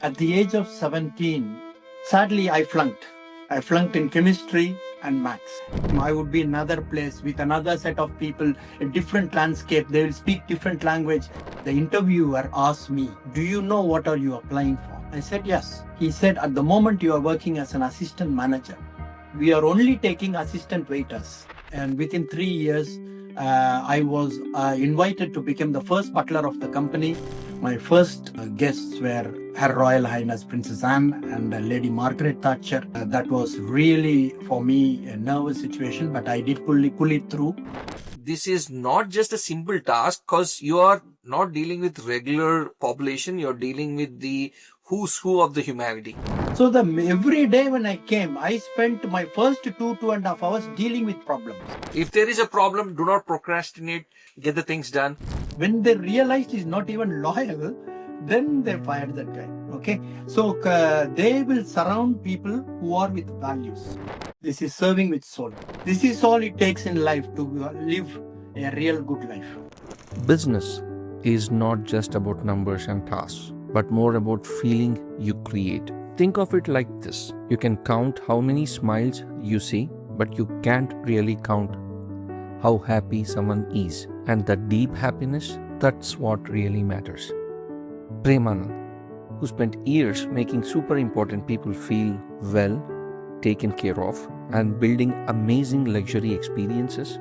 At the age of 17, sadly, I flunked. I flunked in chemistry and maths. I would be in another place with another set of people, a different landscape. They will speak different language. The interviewer asked me, "Do you know what are you applying for?" I said, "Yes." He said, "At the moment you are working as an assistant manager. We are only taking assistant waiters." And within 3 years, I was invited to become the first butler of the company. My first guests were Her Royal Highness Princess Anne and Lady Margaret Thatcher. That was really, for me, a nervous situation, but I did pull it through. This is not just a simple task because you are not dealing with regular population, you're dealing with the who's who of the humanity. So every day when I came, I spent my first 2.5 hours dealing with problems. If there is a problem, do not procrastinate, get the things done. When they realized he's not even loyal, then they fired that guy. Okay, so they will surround people who are with values. This is serving with soul. This is all it takes in life to live a real good life. Business is not just about numbers and tasks, but more about feeling you create. Think of it like this: you can count how many smiles you see, but you can't really count how happy someone is. And that deep happiness, that's what really matters. Premm Anand, who spent years making super important people feel well, taken care of, and building amazing luxury experiences,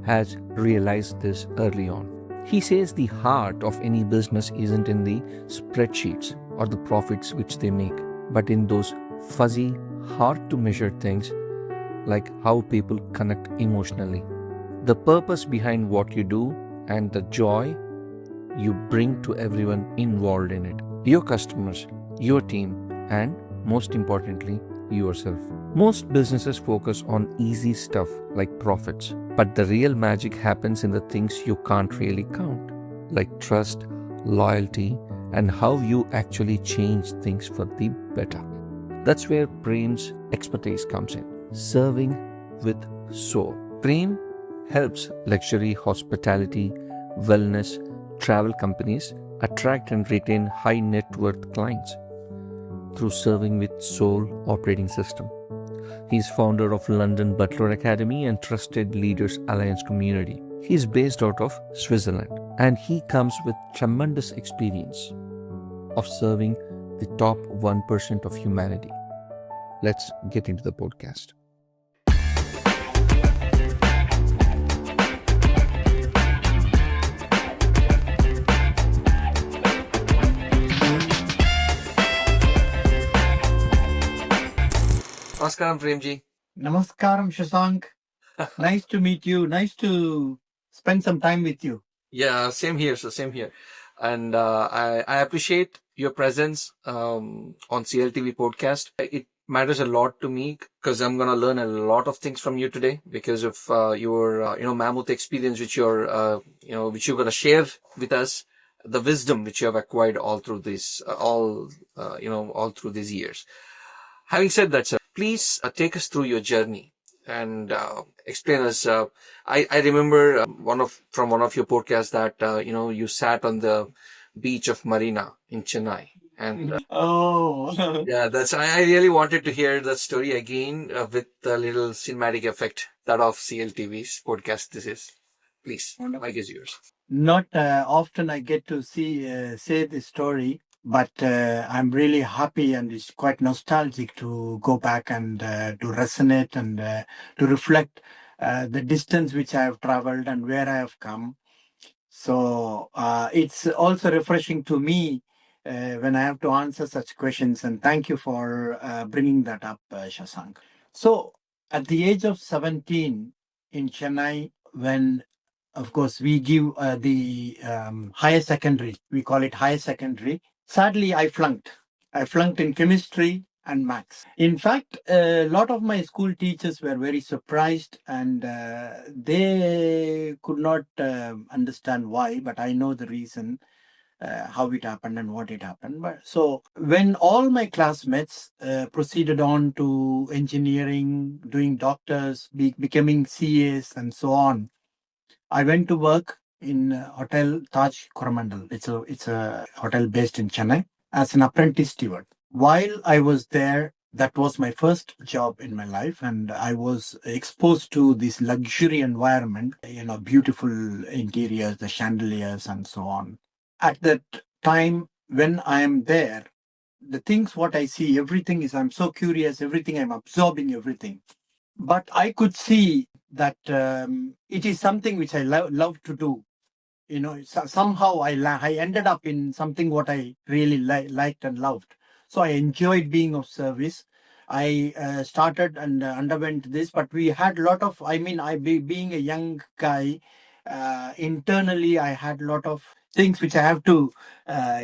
has realized this early on. He says the heart of any business isn't in the spreadsheets or the profits which they make, but in those fuzzy, hard to measure things like how people connect emotionally, the purpose behind what you do, and the joy you bring to everyone involved in it: your customers, your team, and most importantly, yourself. Most businesses focus on easy stuff like profits, but the real magic happens in the things you can't really count, like trust, loyalty, and how you actually change things for the better. That's where Premm's expertise comes in: serving with soul. Premm helps luxury, hospitality, wellness, travel companies attract and retain high net worth clients through Serving with Soul operating system. He is founder of London Butler Academy and Trusted Leaders Alliance Community. He is based out of Switzerland, and he comes with tremendous experience of serving the top 1% of humanity. Let's get into the podcast. Namaskaram, Premji. Namaskaram, Shashank. Nice to meet you. Nice to spend some time with you. Yeah, same here. So same here. And I appreciate your presence on CLTV podcast. It matters a lot to me because I'm going to learn a lot of things from you today because of your mammoth experience, which which you're going to share with us, the wisdom which you have acquired all through this, all through these years. Having said that, sir, please take us through your journey and explain us. I remember from one of your podcasts that you sat on the beach of Marina in Chennai, and Oh, yeah, I really wanted to hear that story again with the little cinematic effect that of CLTV's podcast. This is, please, mic is yours. not often I get to say this story, but I'm really happy, and it's quite nostalgic to go back and to resonate and to reflect the distance which I have traveled and where I have come. So it's also refreshing to me when I have to answer such questions. And thank you for bringing that up, Shashank. So at the age of 17 in Chennai, when of course we give the higher secondary, we call it higher secondary. Sadly, I flunked. I flunked in chemistry and maths. In fact, a lot of my school teachers were very surprised, and they could not understand why, but I know the reason, how it happened and what it happened. But so when all my classmates proceeded on to engineering, doing doctors, becoming CAs, and so on, I went to work in Hotel Taj Coromandel. It's a hotel based in Chennai. as an apprentice steward. While I was there, that was my first job in my life, and I was exposed to this luxury environment, beautiful interiors, the chandeliers, and so on. At that time, when I am there, the things what I see, everything is, I'm so curious, everything, I'm absorbing everything. But I could see that it is something which I love to do. Somehow I ended up in something what I really liked and loved. So I enjoyed being of service. I started and underwent this, but we had a lot of, being a young guy, internally I had a lot of things which I have to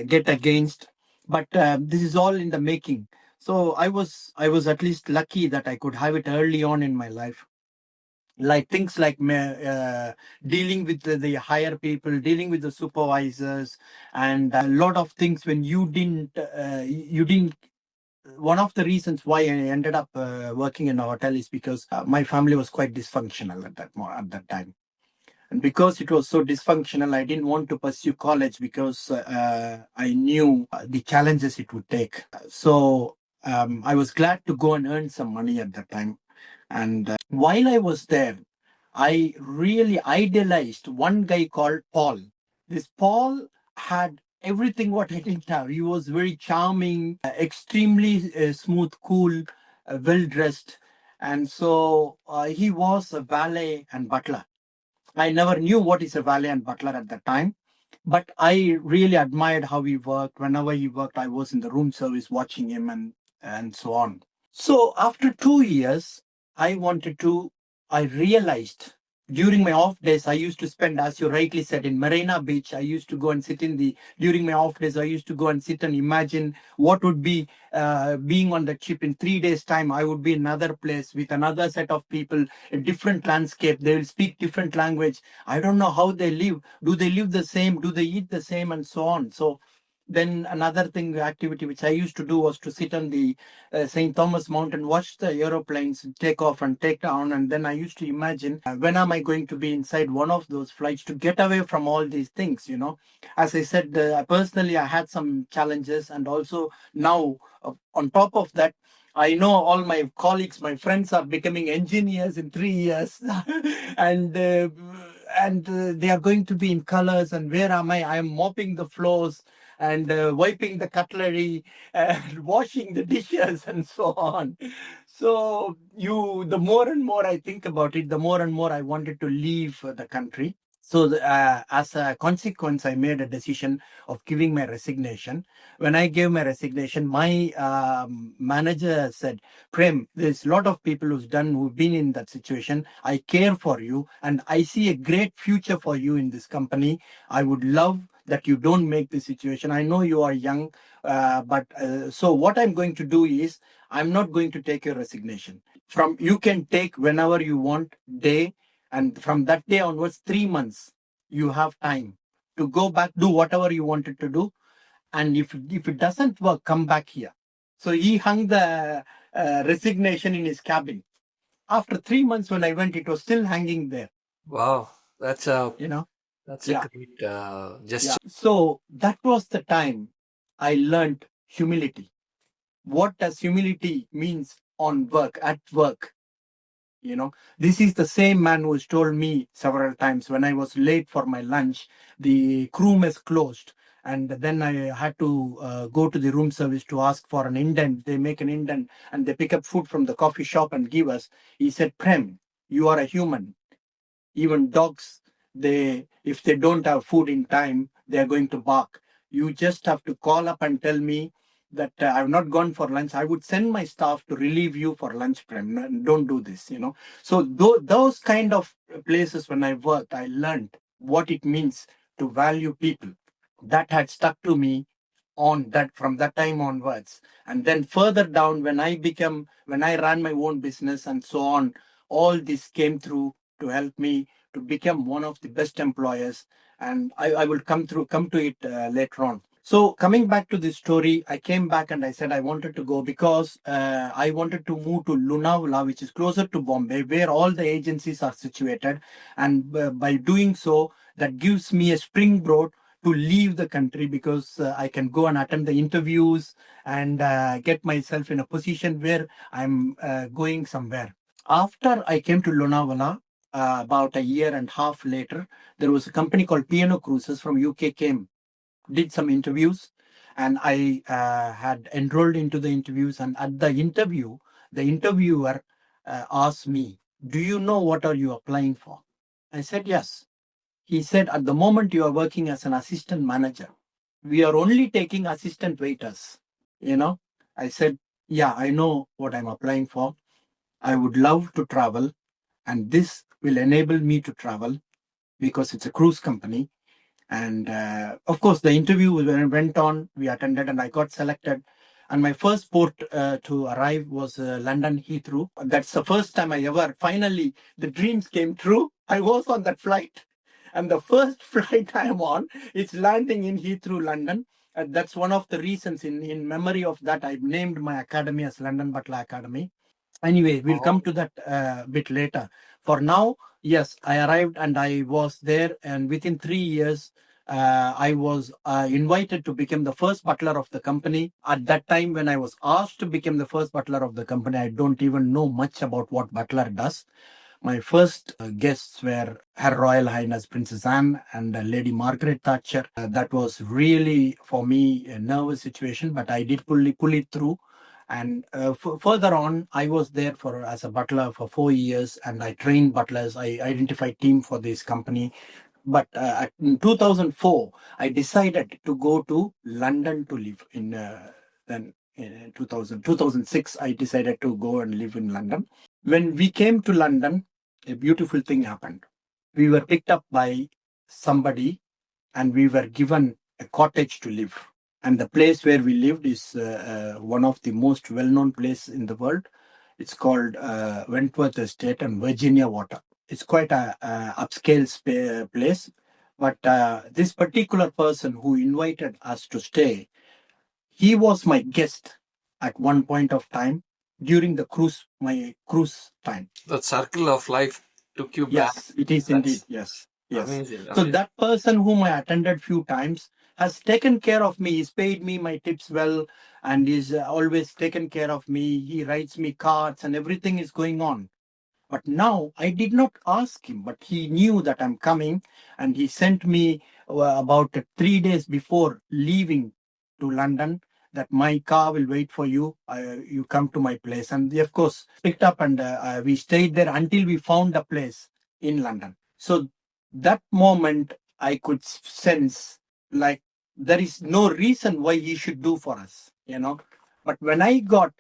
get against. But this is all in the making. So I was at least lucky that I could have it early on in my life, like things like dealing with the higher people, dealing with the supervisors, and a lot of things when you didn't. One of the reasons why I ended up working in a hotel is because my family was quite dysfunctional at that time. And because it was so dysfunctional, I didn't want to pursue college because I knew the challenges it would take. So I was glad to go and earn some money at that time. And while I was there, I really idealized one guy called Paul. This Paul had everything what I didn't have. He was very charming, extremely smooth, cool, well dressed. And so he was a valet and butler. I never knew what is a valet and butler at the time, but I really admired how he worked. Whenever he worked, I was in the room service watching him and so on. So after 2 years, I wanted to, I realized during my off days, I used to spend, as you rightly said, in Marina Beach. I used to go and sit during my off days, I used to go and sit and imagine what would be being on the ship in 3 days' time. I would be in another place with another set of people, a different landscape. They will speak different language. I don't know how they live. Do they live the same? Do they eat the same? And so on. So then another thing, activity which I used to do was to sit on the St. Thomas Mountain, watch the aeroplanes take off and take down. And then I used to imagine when am I going to be inside one of those flights to get away from all these things. As I said, personally, I had some challenges. And also now, on top of that, I know all my colleagues, my friends are becoming engineers in 3 years, and they are going to be in colors. And where am I? I am mopping the floors and wiping the cutlery and washing the dishes and so on. So the more and more I think about it, the more and more I wanted to leave the country. So as a consequence, I made a decision of giving my resignation. When I gave my resignation, my manager said, Prem, there's a lot of people who've been in that situation. I care for you and I see a great future for you in this company. I would love that you don't make this situation. I know you are young, but so what I'm going to do is I'm not going to take your resignation. You can take whenever you want, day, and from that day onwards, 3 months, you have time to go back, do whatever you wanted to do. And if it doesn't work, come back here. So he hung the resignation in his cabin. After 3 months, when I went, it was still hanging there. Wow, that's a You know, that's a yeah, great yeah. gesture. So that was the time I learned humility. What does humility means on work, at work? This is the same man who has told me several times when I was late for my lunch, the crew mess closed. And then I had to go to the room service to ask for an indent. They make an indent and they pick up food from the coffee shop and give us. He said, Prem, you are a human. Even dogs, if they don't have food in time, they are going to bark. You just have to call up and tell me that I've not gone for lunch. I would send my staff to relieve you for lunch, Prem. Don't do this. So those kind of places when I worked, I learned what it means to value people. That had stuck to me on that from that time onwards. And then further down, when I ran my own business and so on, all this came through to help me to become one of the best employers. And I will come to it later on. So coming back to this story, I came back and I said I wanted to go because I wanted to move to Lonavala, which is closer to Bombay, where all the agencies are situated. And by doing so, that gives me a springboard to leave the country because I can go and attend the interviews and get myself in a position where I'm going somewhere. After I came to Lonavala, about a year and a half later, there was a company called P&O Cruises from UK came, did some interviews, and I had enrolled into the interviews. And at the interview, the interviewer asked me, "Do you know what are you applying for?" I said, "Yes." He said, "At the moment you are working as an assistant manager. We are only taking assistant waiters." You know, I said, "Yeah, I know what I'm applying for. I would love to travel, and this will enable me to travel because it's a cruise company." And of course, the interview went on. We attended, and I got selected. And my first port to arrive was London Heathrow. That's the first time I ever, finally, the dreams came true. I was on that flight. And the first flight I am on, it's landing in Heathrow, London. That's one of the reasons in memory of that, I've named my academy as London Butler Academy. Anyway, we'll come to that a bit later. For now, yes, I arrived and I was there, and within 3 years, I was invited to become the first butler of the company. At that time, when I was asked to become the first butler of the company, I don't even know much about what butler does. My first guests were Her Royal Highness Princess Anne and Lady Margaret Thatcher. That was really, for me, a nervous situation, but I did pull it through. And further on, I was there for as a butler for 4 years, and I trained butlers. I identified team for this company. But in 2004, I decided to go to London to live. Then in 2006, I decided to go and live in London. When we came to London, a beautiful thing happened. We were picked up by somebody, and we were given a cottage to live. And the place where we lived is one of the most well-known places in the world. It's called Wentworth Estate and Virginia Water. It's quite a upscale place. But this particular person who invited us to stay, he was my guest at one point of time during my cruise time. The circle of life took you back. Yes, it is indeed. Yes, yes. Amazing. So that person whom I attended few times has taken care of me. He's paid me my tips well, and he's always taken care of me. He writes me cards, and everything is going on. But now I did not ask him, but he knew that I'm coming, and he sent me about 3 days before leaving to London that my car will wait for you. You come to my place, and they, of course, picked up, and we stayed there until we found a place in London. So that moment I could sense like there is no reason why he should do for us, you know. But when I got,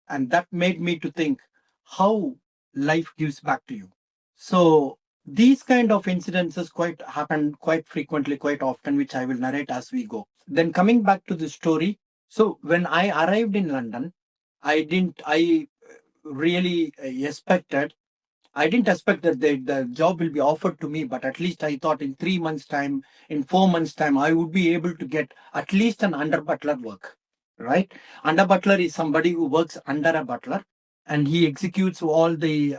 and that made me to think how life gives back to you. So these kind of incidences quite happen quite frequently, quite often, which I will narrate as we go. Then coming back to the story. So when I arrived in London, I really expected, I didn't expect that the job will be offered to me, but at least I thought in 3 months' time, in 4 months' time, I would be able to get at least an under butler work, right? Under butler is somebody who works under a butler, and he executes all the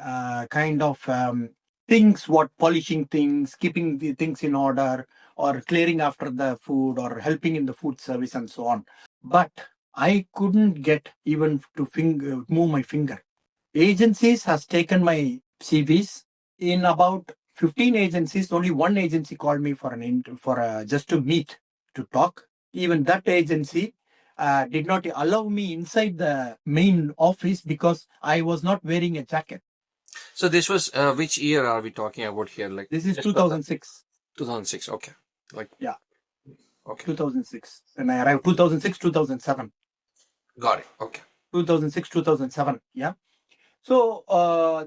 kind of things, what polishing things, keeping the things in order, or clearing after the food, or helping in the food service, and so on. But I couldn't get even to move my finger. Agencies has taken my CVs. In about 15 agencies, only one agency called me for just to meet, to talk. Even that agency did not allow me inside the main office because I was not wearing a jacket. So this was which year are we talking about here? Like this is 2006. 2006. Okay. Like yeah. Okay. 2006. When I arrived, 2006, 2007. Got it. Okay. 2006, 2007. Yeah. So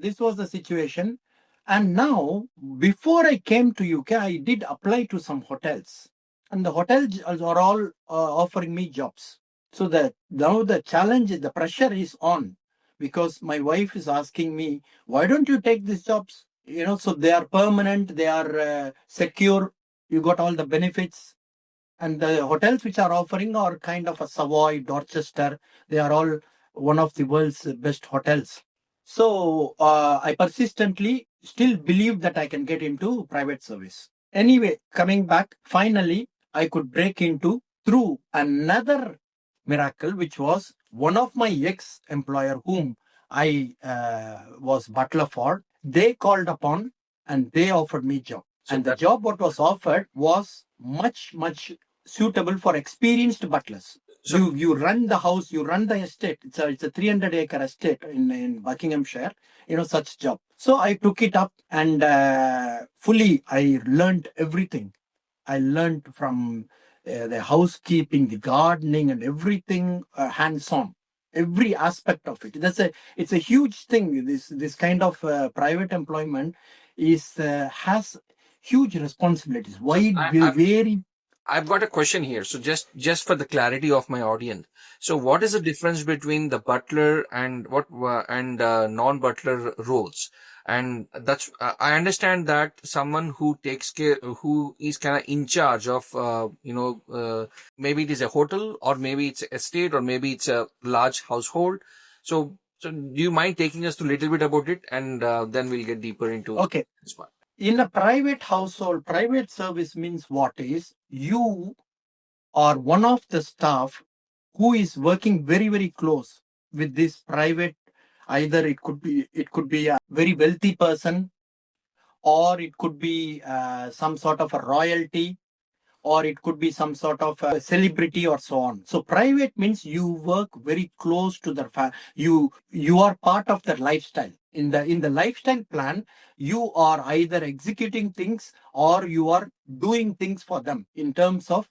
this was the situation. And now, before I came to UK, I did apply to some hotels. And the hotels are all offering me jobs. So now the challenge, the pressure is on, because my wife is asking me, why don't you take these jobs? So they are permanent, they are secure, you got all the benefits. And the hotels which are offering are kind of a Savoy, Dorchester. They are all one of the world's best hotels. So I persistently still believe that I can get into private service. Anyway, coming back, finally, I could break into through another miracle, which was one of my ex-employer whom I was butler for. They called upon and they offered me job. So And the that, job what was offered was much suitable for experienced butlers. so You run the house, you run the estate. It's a 300-acre estate in Buckinghamshire. Such job. So I took it up and fully I learned everything. I learned from the housekeeping, the gardening, and everything hands-on. Every aspect of it. It's a huge thing. This kind of private employment has huge responsibilities. Wide, I, very. I've got a question here. So just for the clarity of my audience. So what is the difference between the butler and non-butler roles? And that's I understand that someone who takes care, who is kind of in charge of, maybe it is a hotel or maybe it's a estate or maybe it's a large household. So do you mind taking us to a little bit about it, and then we'll get deeper into Okay. this part. In a private household, private service means what is you are one of the staff who is working very close with this private. Either it could be a very wealthy person, or it could be some sort of a royalty, or it could be some sort of a celebrity or so on. So private means you work very close to their you are part of their lifestyle. In the lifestyle plan, you are either executing things or you are doing things for them in terms of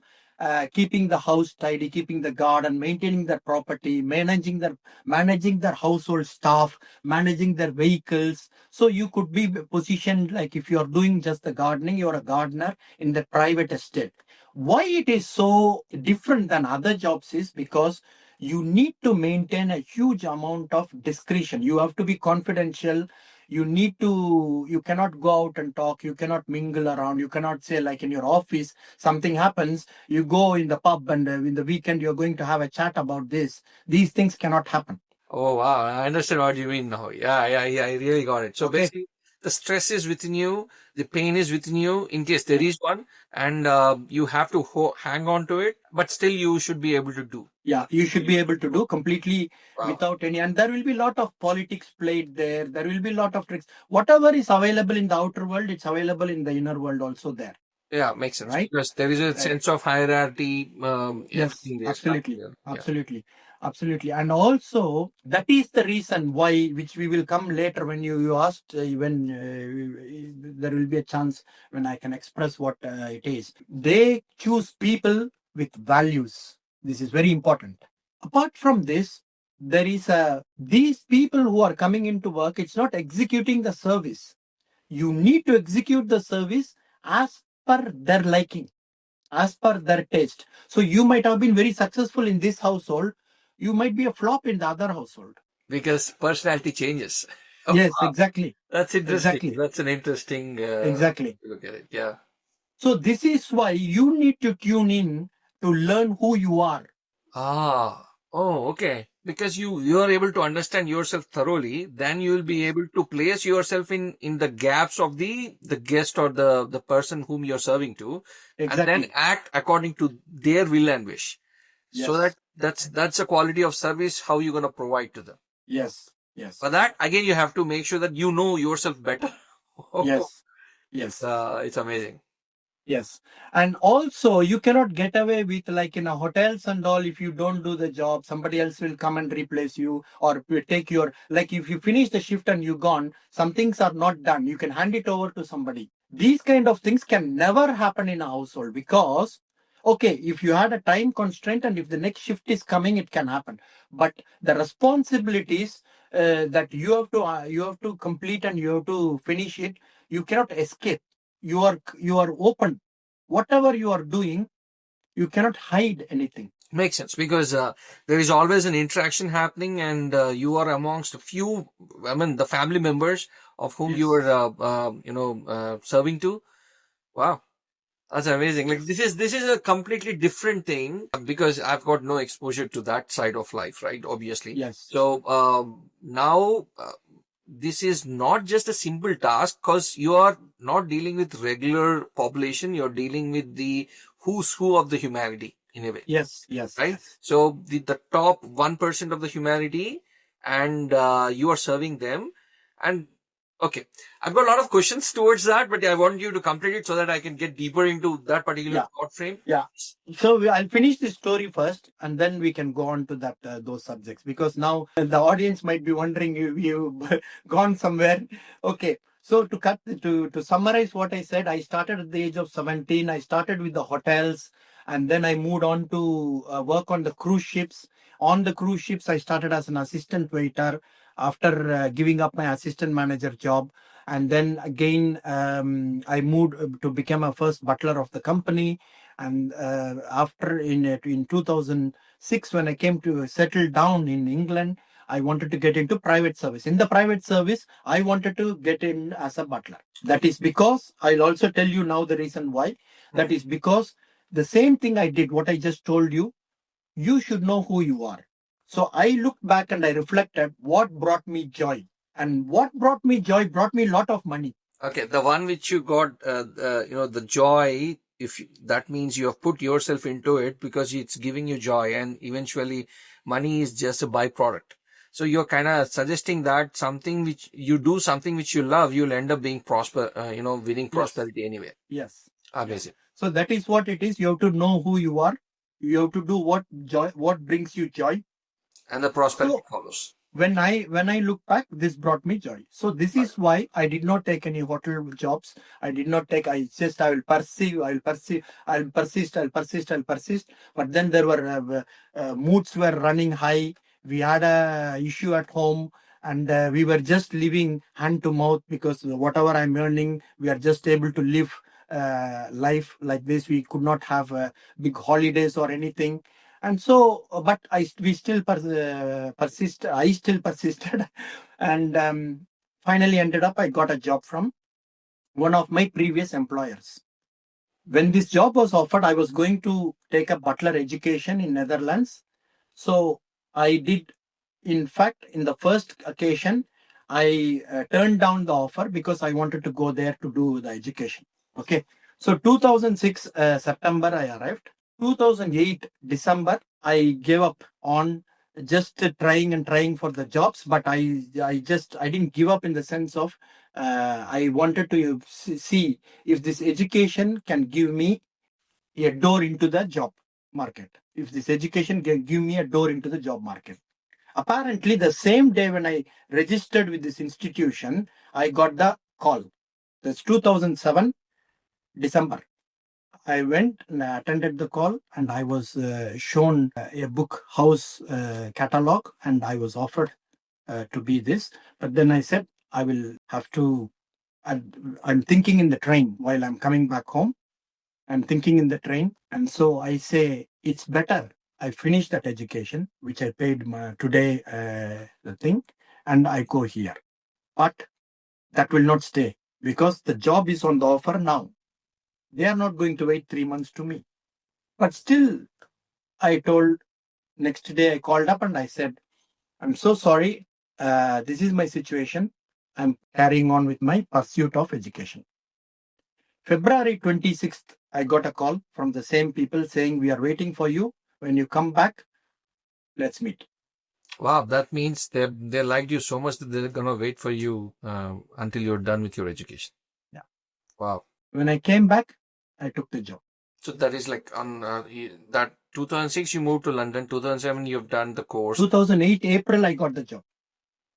keeping the house tidy, keeping the garden, maintaining their property, managing their household staff, managing their vehicles. So you could be positioned like if you are doing just the gardening, you are a gardener in the private estate. Why it is so different than other jobs is because you need to maintain a huge amount of discretion. You have to be confidential. You cannot go out and talk. You cannot mingle around. You cannot say, like in your office, something happens, you go in the pub and in the weekend you're going to have a chat about this. These things cannot happen. Oh wow, I understand what you mean now. Yeah, I really got it. So Okay. basically, the stress is within you, the pain is within you, in case there is one, and you have to hang on to it, but still you should be able to do. Yeah, you should be able to do completely Wow. without any, and there will be a lot of politics played there. There will be a lot of tricks. Whatever is available in the outer world, it's available in the inner world also there, Yeah, makes sense, right? because there is a sense of hierarchy, Yes, everything there. absolutely, Yeah, yeah. absolutely. And also that is the reason why, which we will come later when you asked when there will be a chance when I can express what it is. They choose people with values. This is very important. Apart from this, there is these people who are coming into work. It's not executing the service. You need to execute the service as per their liking, as per their taste. So you might have been very successful in this household. You might be a flop in the other household. Because personality changes. Oh, Yes, wow. exactly. That's interesting. Exactly. That's an interesting Exactly. look at it. Yeah. So this is why you need to tune in to learn who you are. Ah, oh, okay. Because you are able to understand yourself thoroughly, then you will be Yes. able to place yourself in the gaps of the guest or the person whom you're serving to, and then Exactly. act according to their will and wish. So Yes. that's a quality of service how you're gonna provide to them. Yes. Yes. For that, again, you have to make sure that you know yourself better. Yes. It's Yes. it's amazing. Yes. And also, you cannot get away with, like in a hotels and all, if you don't do the job, somebody else will come and replace you or take your, like if you finish the shift and you gone, some things are not done. You can hand it over to somebody. These kind of things can never happen in a household because, okay, if you had a time constraint and if the next shift is coming, it can happen. But the responsibilities that you have to complete and you have to finish it, you cannot escape. You are open. Whatever you are doing, you cannot hide anything. Makes sense, because there is always an interaction happening, and you are amongst a few, I mean, the family members of whom you Yes. were serving to. Wow, that's amazing. Like this is a completely different thing, because I've got no exposure to that side of life, right? Obviously. Yes. So now this is not just a simple task, because you are not dealing with regular population, you're dealing with the who's who of the humanity in a way, Yes, yes, right? yes. So the top 1% of the humanity, and you are serving them. And okay, I've got a lot of questions towards that, but I want you to complete it so that I can get deeper into that particular Yeah, thought frame. yeah. So I'll finish this story first, and then we can go on to that those subjects, because now the audience might be wondering if you've gone somewhere. Okay. So to summarize what I said, I started at the age of 17. I started with the hotels, and then I moved on to work on the cruise ships. On the cruise ships, I started as an assistant waiter after giving up my assistant manager job. And then again, I moved to become a first butler of the company. And after in 2006, when I came to settle down in England, I wanted to get into private service. In the private service, I wanted to get in as a butler. That is because I'll also tell you now the reason why. That is because the same thing I did, what I just told you, you should know who you are. So I looked back and I reflected what brought me joy. And what brought me joy brought me a lot of money. Okay, the one which you got, the joy, if that means you have put yourself into it because it's giving you joy, and eventually money is just a byproduct. So you're kind of suggesting that something which you do, something which you love, you'll end up being winning Yes. prosperity anyway. Yes. Amazing. So that is what it is. You have to know who you are. You have to do what brings you joy. And the prosperity So follows. when I look back, this brought me joy. So this is why I did not take any hotel jobs. I did not take. I will perceive. I will perceive. I'll persist. I'll persist. I'll persist. But then there were moods were running high. We had a issue at home, and we were just living hand to mouth, because whatever I'm earning, we are just able to live life like this. We could not have big holidays or anything. And so, but we still persist. I still persisted, and finally ended up. I got a job from one of my previous employers. When this job was offered, I was going to take a butler education in Netherlands. So I did. In fact, in the first occasion, I turned down the offer because I wanted to go there to do the education. Okay. So 2006 September I arrived. 2008 December I gave up on just trying and trying for the jobs, but I didn't give up in the sense of I wanted to see if this education can give me a door into the job market. If this education can give me a door into the job market. Apparently, the same day when I registered with this institution, I got the call. That's 2007 December. I went and I attended the call, and I was shown a book house catalog, and I was offered to be this. But then I said, I will have to. I'm thinking in the train while I'm coming back home. I'm thinking in the train. And so I say, it's better I finish that education, which I paid today, the thing, and I go here. But that will not stay, because the job is on the offer now. They are not going to wait 3 months to me. But still, I told, next day I called up and I said, I'm so sorry. This is my situation. I'm carrying on with my pursuit of education. February 26th, I got a call from the same people saying, we are waiting for you. When you come back, let's meet. Wow, that means they liked you so much that they're gonna wait for you until you're done with your education. Yeah. Wow. When I came back, I took the job. So that is like on that 2006 you moved to London. 2007 you've done the course. 2008 April, I got the job.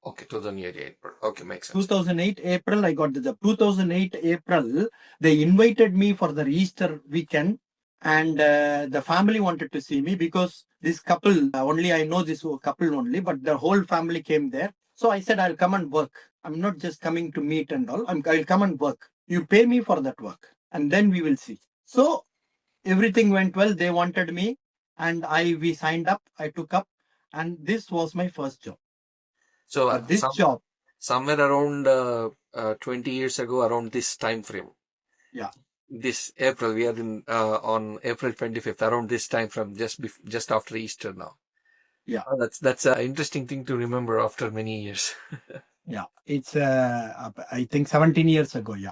Okay, 2008 April. Okay, makes sense. 2008 April, I got the job. 2008 April, they invited me for the Easter weekend, and the family wanted to see me, because this couple, only I know this couple only, but the whole family came there. So I said, I'll come and work. I'm not just coming to meet and all. I'll come and work. You pay me for that work, and then we will see. So everything went well. They wanted me, and we signed up. I took up, and this was my first job. So But this job, somewhere around 20 years ago, around this time frame. Yeah. This April, we are in on April 25th, around this time frame, just after Easter now. Yeah. That's an interesting thing to remember after many years. Yeah, it's I think 17 years ago. Yeah,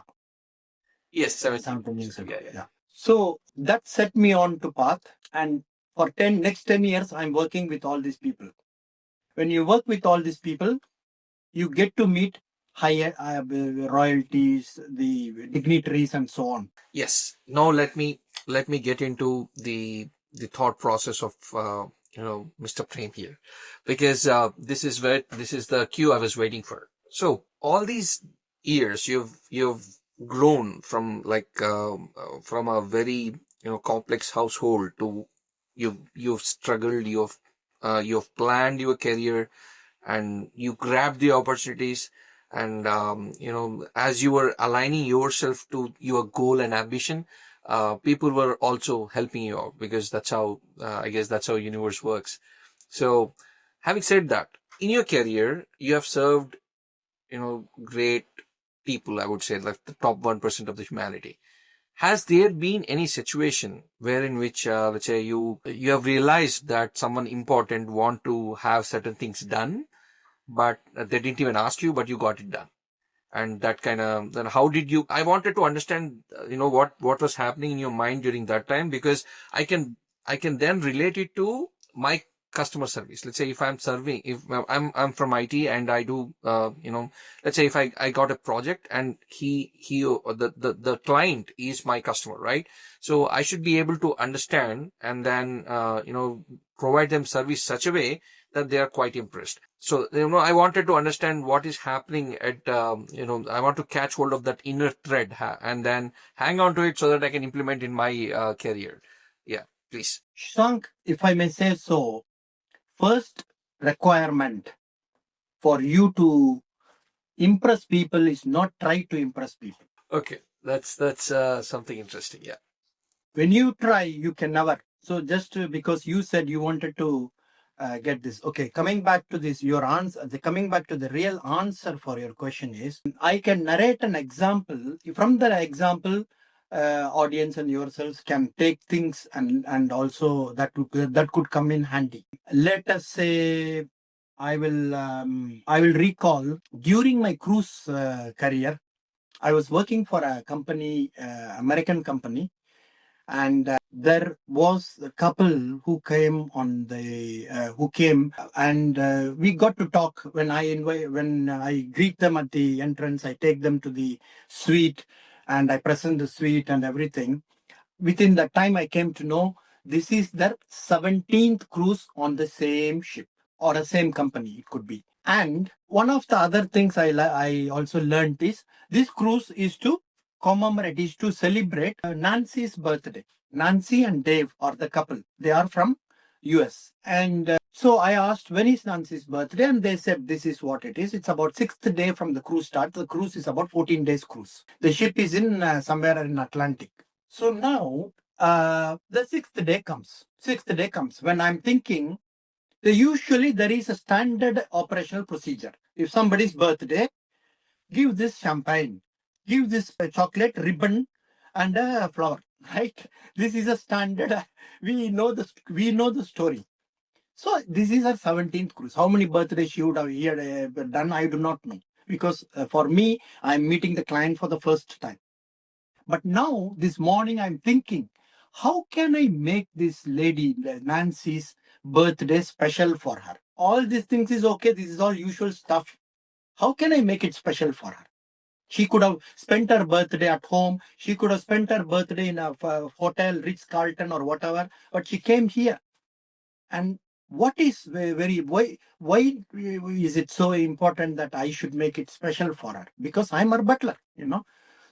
Yes, 17 years years ago. ago. Yeah, yeah. Yeah. So that set me on to path, and for next 10 years, I'm working with all these people. When you work with all these people, you get to meet higher royalties, the dignitaries, and so on. Yes. Now let me get into the thought process of Mr. Prem here, because this is the cue I was waiting for. So all these years you've grown from from a very complex household to you've struggled, you've planned your career, and you grabbed the opportunities, and as you were aligning yourself to your goal and ambition, people were also helping you out, because that's how I guess that's how universe works. So having said that, in your career you have served great people, I would say, like the top 1% of the humanity. Has there been any situation where in which let's say you have realized that someone important want to have certain things done, but they didn't even ask you, but you got it done? And that kind of, then how did you, I wanted to understand what was happening in your mind during that time, because i can I can then relate it to my customer service. Let's say if I'm serving, if I'm from IT and I do let's say if I got a project, and he or the client is my customer, right? So I should be able to understand, and then provide them service such a way that they are quite impressed. So I wanted to understand what is happening at I want to catch hold of that inner thread, and then hang on to it so that I can implement in my career. Yeah, please. Shank, if I may say so, first requirement for you to impress people is not try to impress people. Okay, that's something interesting. Yeah. When you try, you can never. So just because you said you wanted to get this. Okay, coming back to this, your answer, coming back to the real answer for your question is, I can narrate an example. From the example, audience and yourselves can take things, and also that could come in handy. Let us say, I will recall during my cruise career, I was working for a company, American company, and there was a couple who came and we got to talk. When I greet them at the entrance, I take them to the suite and I present the suite and everything. Within that time, I came to know this is their 17th cruise on the same ship or the same company, it could be. And one of the other things I also learned is this cruise is to commemorate, is to celebrate Nancy's birthday. Nancy and Dave are the couple. They are from US. And so I asked, when is Nancy's birthday? And they said, this is what it is. It's about sixth day from the cruise start. The cruise is about 14 days cruise. The ship is in somewhere in Atlantic. So now the sixth day comes. Sixth day comes when I'm thinking, usually there is a standard operational procedure. If somebody's birthday, give this champagne, give this chocolate ribbon and a flower, right? This is a standard. We know the story. So this is her 17th cruise. How many birthdays she would have here done, I do not know. Because for me, I'm meeting the client for the first time. But now, this morning, I'm thinking, how can I make this lady, Nancy's birthday special for her? All these things is okay. This is all usual stuff. How can I make it special for her? She could have spent her birthday at home. She could have spent her birthday in a hotel, Ritz Carlton or whatever. But she came here. And what is why is it so important that I should make it special for her? Because I'm her butler.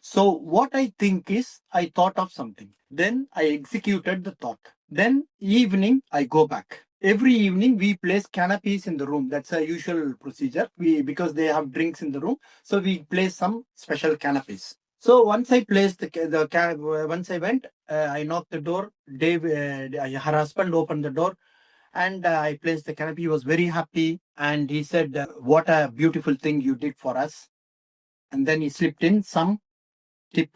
So what I think is, I thought of something. Then I executed the thought. Then evening I go back. Every evening we place canopies in the room. That's a usual procedure. Because they have drinks in the room, so we place some special canopies. So once I placed once I went, I knocked the door. Dave, her husband, opened the door, and I placed the canopy. He was very happy, and he said, "What a beautiful thing you did for us." And then he slipped in some tip,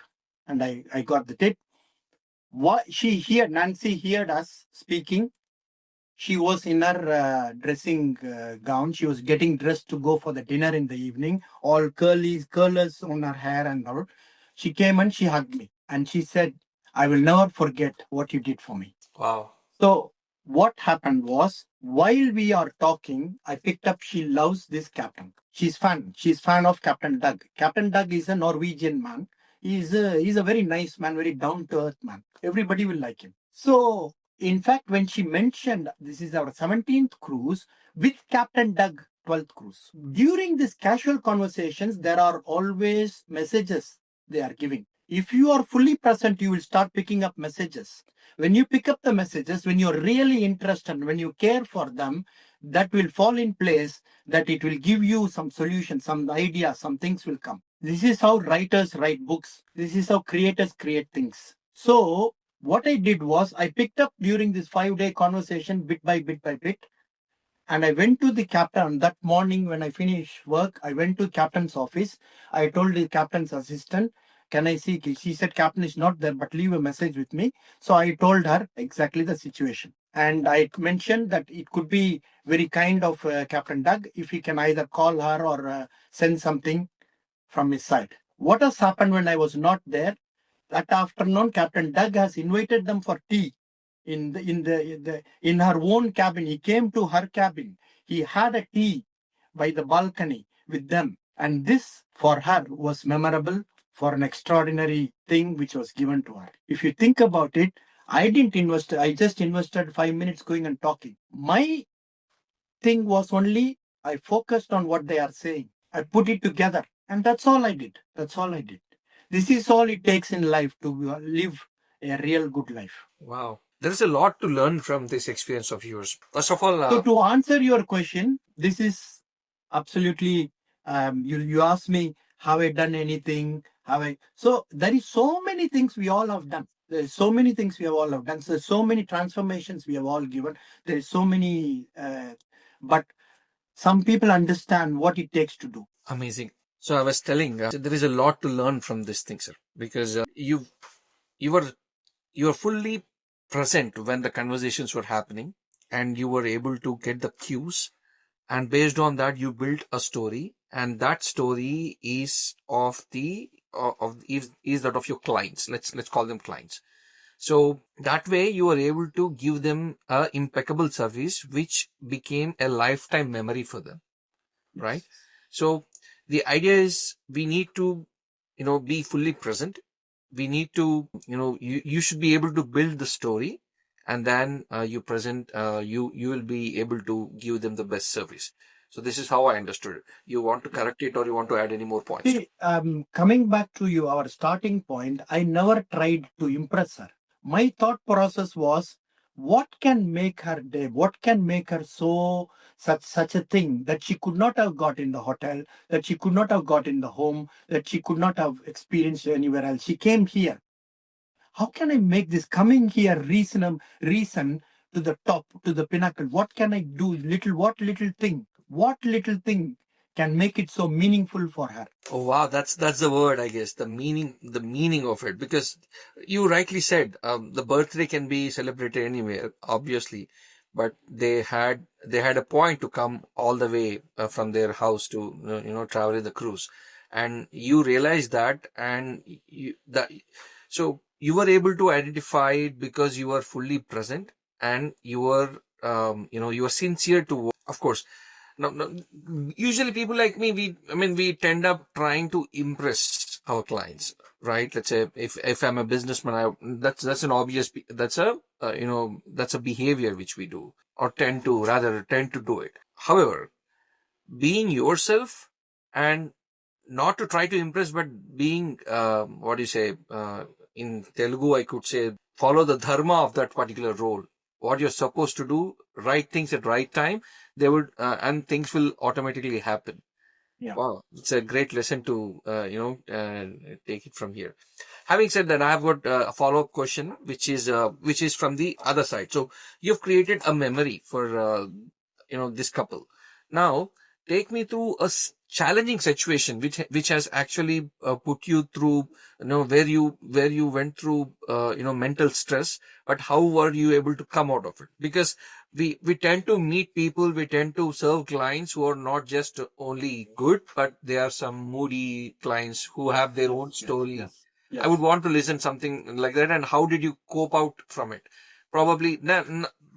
and I got the tip. What Nancy heard us speaking. She was in her dressing gown. She was getting dressed to go for the dinner in the evening, all curlers on her hair and all. She came and she hugged me and she said, I will never forget what you did for me. Wow. So what happened was, while we are talking, I picked up, she loves this captain. She's fan. She's fan of Captain Doug. Captain Doug is a Norwegian man. He's a very nice man, very down to earth man. Everybody will like him. So in fact, when she mentioned this is our 17th cruise with Captain Doug 12th cruise, during these casual conversations, there are always messages they are giving. If you are fully present, you will start picking up messages. When you pick up the messages, when you're really interested, when you care for them, that will fall in place, that it will give you some solutions, some ideas, some things will come. This is how writers write books. This is how creators create things. So what I did was I picked up during this 5-day conversation bit by bit by bit. And I went to the captain that morning when I finished work. I went to captain's office. I told the captain's assistant, can I see? She said, captain is not there, but leave a message with me. So I told her exactly the situation. And I mentioned that it could be very kind of Captain Doug if he can either call her or send something from his side. What has happened when I was not there? That afternoon, Captain Doug has invited them for tea in her own cabin. He came to her cabin. He had a tea by the balcony with them, and this for her was memorable, for an extraordinary thing which was given to her. If you think about it, I didn't invest. I just invested 5 minutes going and talking. My thing was only I focused on what they are saying. I put it together, and that's all I did. That's all I did. This is all it takes in life to live a real good life. Wow. There is a lot to learn from this experience of yours. First of all, So to answer your question, this is absolutely, you asked me, have I done anything? So there is so many things we all have done. There's so many things we have all have done. So there's so many transformations we have all given. There's so many, but some people understand what it takes to do. amazing. So I was telling, there is a lot to learn from this thing, sir, because you were fully present when the conversations were happening, and you were able to get the cues, and based on that, you built a story, and that story is is that of your clients. Let's call them clients. So that way you were able to give them a impeccable service, which became a lifetime memory for them, right? So the idea is we need to, be fully present. We need to, you should be able to build the story, and then you present, you will be able to give them the best service. So this is how I understood it. You want to correct it, or you want to add any more points? See, coming back to you, our starting point, I never tried to impress her. My thought process was, what can make her day? What can make her such a thing that she could not have got in the hotel, that she could not have got in the home, that she could not have experienced anywhere else? She came here. How can I make this coming here reason to the top, to the pinnacle? What can I do? What little thing can make it so meaningful for her? Oh wow, that's the word, I guess, the meaning of it. Because you rightly said, the birthday can be celebrated anywhere, obviously, but they had a point to come all the way from their house to travel in the cruise, and you realized that, and so you were able to identify it because you were fully present, and you were you were sincere to, of course. No, usually people like me, we tend up trying to impress our clients, right? Let's say if I'm a businessman, that's an obvious, that's a behavior which we do, or tend to do it. However, being yourself, and not to try to impress, but being, what do you say, in Telugu, I could say, follow the dharma of that particular role. What you're supposed to do, right things at right time, they would, and things will automatically happen. Yeah. Wow, it's a great lesson to, take it from here. Having said that, I've got a follow-up question, which is from the other side. So you've created a memory for, this couple. Now, take me through a challenging situation which has actually put you through, where you went through mental stress, but how were you able to come out of it? Because we tend to meet people, we tend to serve clients who are not just only good, but they are some moody clients who have their own story. Yes. I would want to listen something like that. And how did you cope out from it? Probably,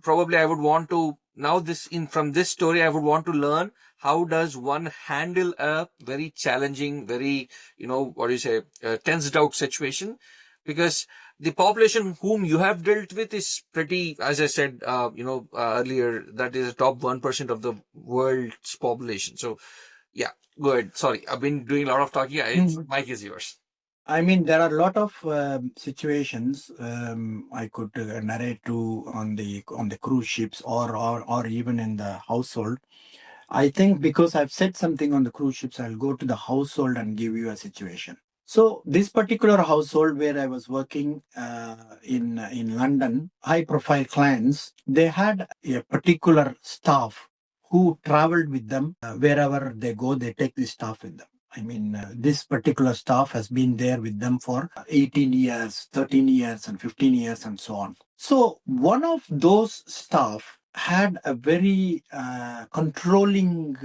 probably I would want to now this in from this story. I would want to learn how does one handle a very challenging, very what do you say, tensed out situation, because the population whom you have dealt with is pretty, as I said, earlier, that is the top 1% of the world's population. So yeah, go ahead. Sorry, I've been doing a lot of talking. Mic is yours. I mean, there are a lot of situations I could narrate to on the cruise ships or even in the household. I think because I've said something on the cruise ships, I'll go to the household and give you a situation. So this particular household where I was working in London, high profile clients, they had a particular staff who traveled with them wherever they go. They take this staff with them. I mean, this particular staff has been there with them for 18 years, 13 years, and 15 years, and so on. So one of those staff had a very controlling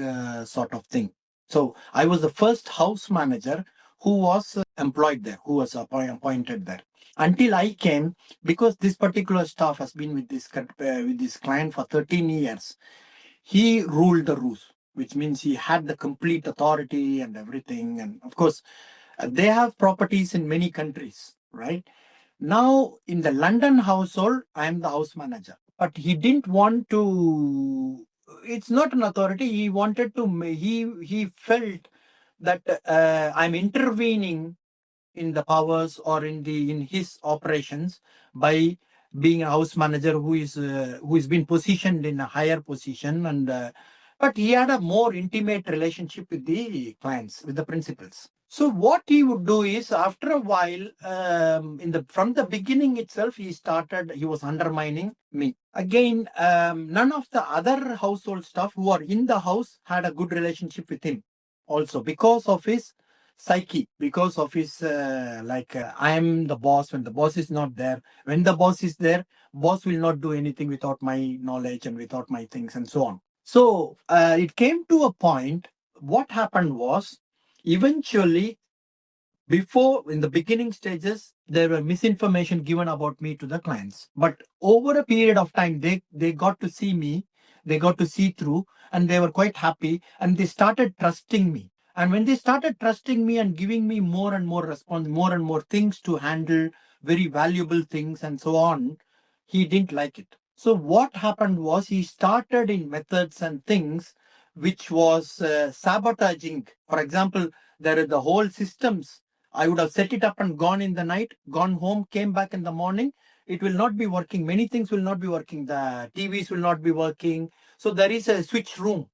sort of thing. So I was the first house manager who was employed there, who was appointed there. Until I came, because this particular staff has been with this client for 13 years, he ruled the roost, which means he had the complete authority and everything. And of course, they have properties in many countries, right? Now, in the London household, I am the house manager. But he didn't want to, it's not an authority. He wanted to, he felt that I'm intervening in the powers or in his operations by being a house manager who is been positioned in a higher position, and but he had a more intimate relationship with the clients, with the principals. So what he would do is, after a while, from the beginning itself, he was undermining me. Again, none of the other household staff who are in the house had a good relationship with him also, because of his psyche, because of his I am the boss when the boss is not there. When the boss is there, boss will not do anything without my knowledge and without my things and so on. So it came to a point. What happened was, eventually, before, in the beginning stages, there were misinformation given about me to the clients. But over a period of time, they got to see me, they got to see through, and they were quite happy, and they started trusting me. And when they started trusting me and giving me more and more response, more and more things to handle, very valuable things and so on, he didn't like it. So what happened was, he started in methods and things which was sabotaging. For example, there are the whole systems. I would have set it up and gone in the night, gone home, came back in the morning. It will not be working. Many things will not be working. The TVs will not be working. So there is a switch room.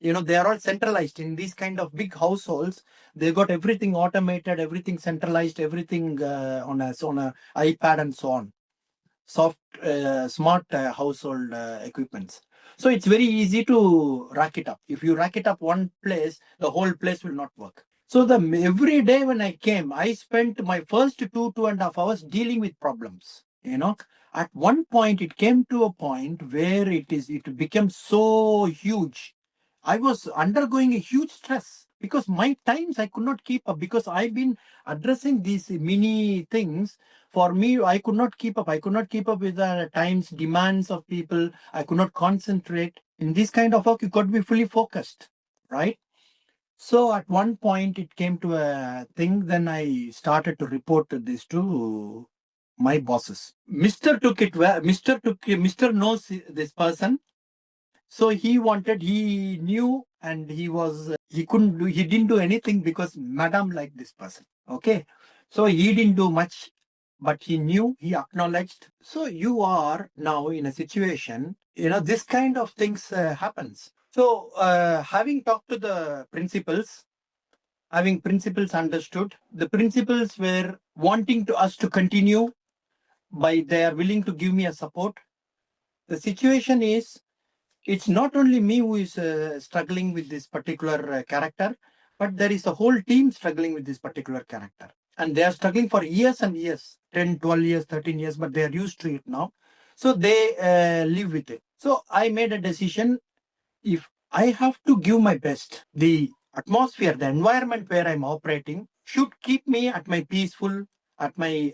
They are all centralized in these kind of big households. They got everything automated, everything centralized, everything on a iPad and so on. Smart household equipments. So it's very easy to rack it up. If you rack it up one place, the whole place will not work. So every day when I came, I spent my first 2.5 hours dealing with problems. At one point, it came to a point where it became so huge. I was undergoing a huge stress because my times I could not keep up, because I've been addressing these many things. For me, I could not keep up. I could not keep up with the times demands of people. I could not concentrate. In this kind of work, you got to be fully focused, right? So at one point, it came to a thing. Then I started to report this to my bosses. Mr. took it well. Mr. knows this person. So he knew, and he didn't do anything because Madam liked this person. Okay. So he didn't do much, but he knew, he acknowledged. So you are now in a situation, this kind of things happens. So having talked to the principals, having principals understood, the principals were wanting to us to continue, they are willing to give me a support. The situation is, it's not only me who is struggling with this particular character, but there is a whole team struggling with this particular character. And they are struggling for years and years, 10, 12 years, 13 years, but they are used to it now. So they live with it. So I made a decision. If I have to give my best, the atmosphere, the environment where I'm operating should keep me at my peaceful, at my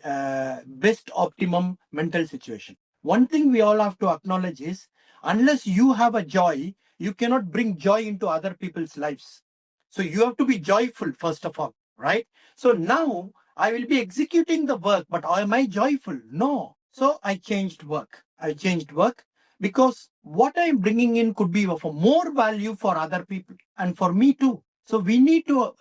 best optimum mental situation. One thing we all have to acknowledge is unless you have a joy, you cannot bring joy into other people's lives. So you have to be joyful, first of all, right? So now I will be executing the work, but am I joyful? No. So I changed work. Because what I'm bringing in could be of a more value for other people and for me too. So we need to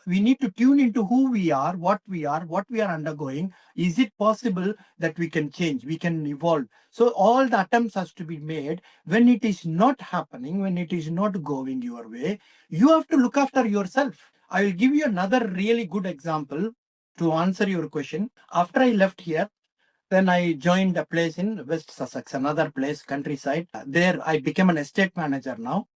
tune into who we are, what we are undergoing. Is it possible that we can change, we can evolve? So all the attempts has to be made. When it is not happening, when it is not going your way, you have to look after yourself. I will give you another really good example to answer your question. After I left here, then I joined a place in West Sussex, another place, countryside. There I became an estate manager now.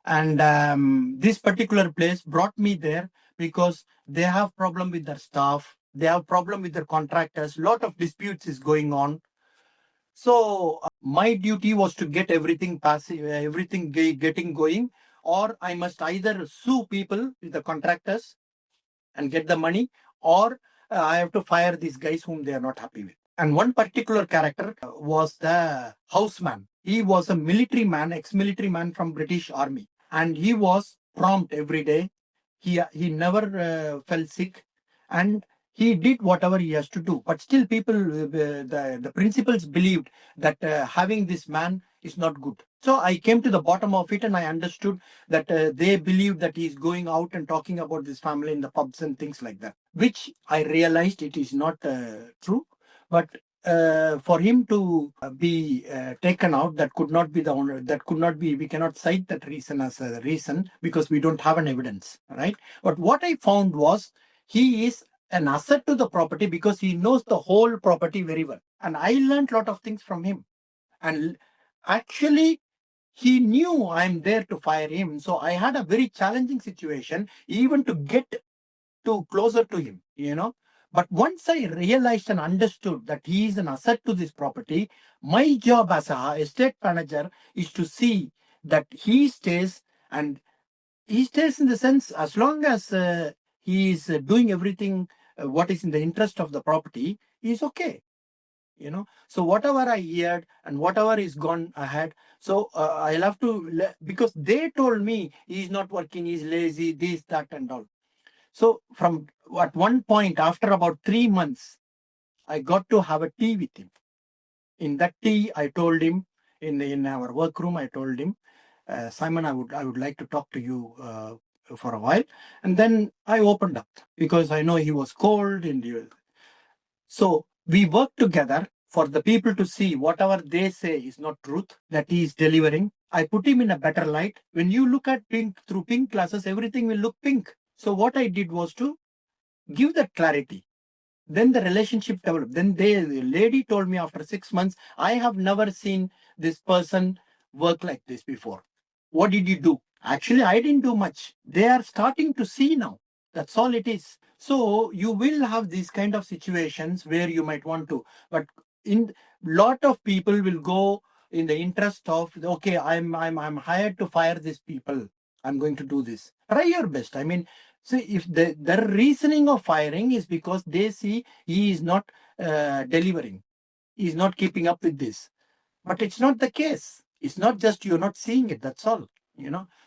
And this particular place brought me there because they have problem with their staff. They have problem with their contractors. Lot of disputes is going on. So my duty was to get everything passive, everything getting going, or I must either sue people, the contractors, and get the money, or I have to fire these guys whom they are not happy with. And one particular character was the houseman. He was a military man, ex-military man from British Army, and he was prompt every day. He never fell sick, and he did whatever he has to do. But still, people, the principals believed that having this man is not good. So I came to the bottom of it, and I understood that they believe that he's going out and talking about this family in the pubs and things like that, which I realized it is not true. But for him to be taken out, that could not be the owner. That could not be. We cannot cite that reason as a reason because we don't have an evidence, right? But what I found was he is an asset to the property because he knows the whole property very well, and I learned a lot of things from him. And actually, he knew I'm there to fire him. So I had a very challenging situation even to get to closer to him. But once I realized and understood that he is an asset to this property, my job as a estate manager is to see that he stays, and he stays in the sense as long as he is doing everything what is in the interest of the property, is okay. So whatever I heard and whatever is gone ahead, so I'll have to, because they told me he's not working, he's lazy, this, that, and all. So from at one point, after about 3 months, I got to have a tea with him. In that tea, I told him, in our workroom, I told him, Simon, I would like to talk to you for a while. And then I opened up because I know he was cold and so we work together for the people to see whatever they say is not truth, that he is delivering. I put him in a better light. When you look at pink through pink glasses, everything will look pink. So what I did was to give that clarity. Then the relationship developed. Then the lady told me after 6 months, I have never seen this person work like this before. What did you do? Actually, I didn't do much. They are starting to see now. That's all it is. So you will have these kind of situations where you might want to, but in lot of people will go in the interest of, okay, I'm hired to fire these people. I'm going to do this. Try your best. I mean, see, if their reasoning of firing is because they see he is not delivering, he is not keeping up with this. But it's not the case. It's not just you're not seeing it. That's all.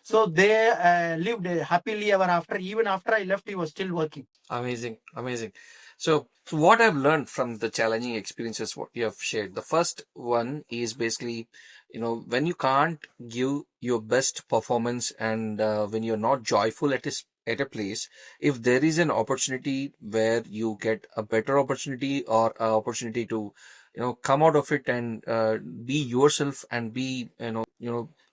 So they lived happily ever after. Even after I left, he was still working. Amazing, amazing. So what I've learned from the challenging experiences what you have shared, the first one is basically, when you can't give your best performance and when you're not joyful at a place, if there is an opportunity where you get a better opportunity or an opportunity to, come out of it and be yourself and be,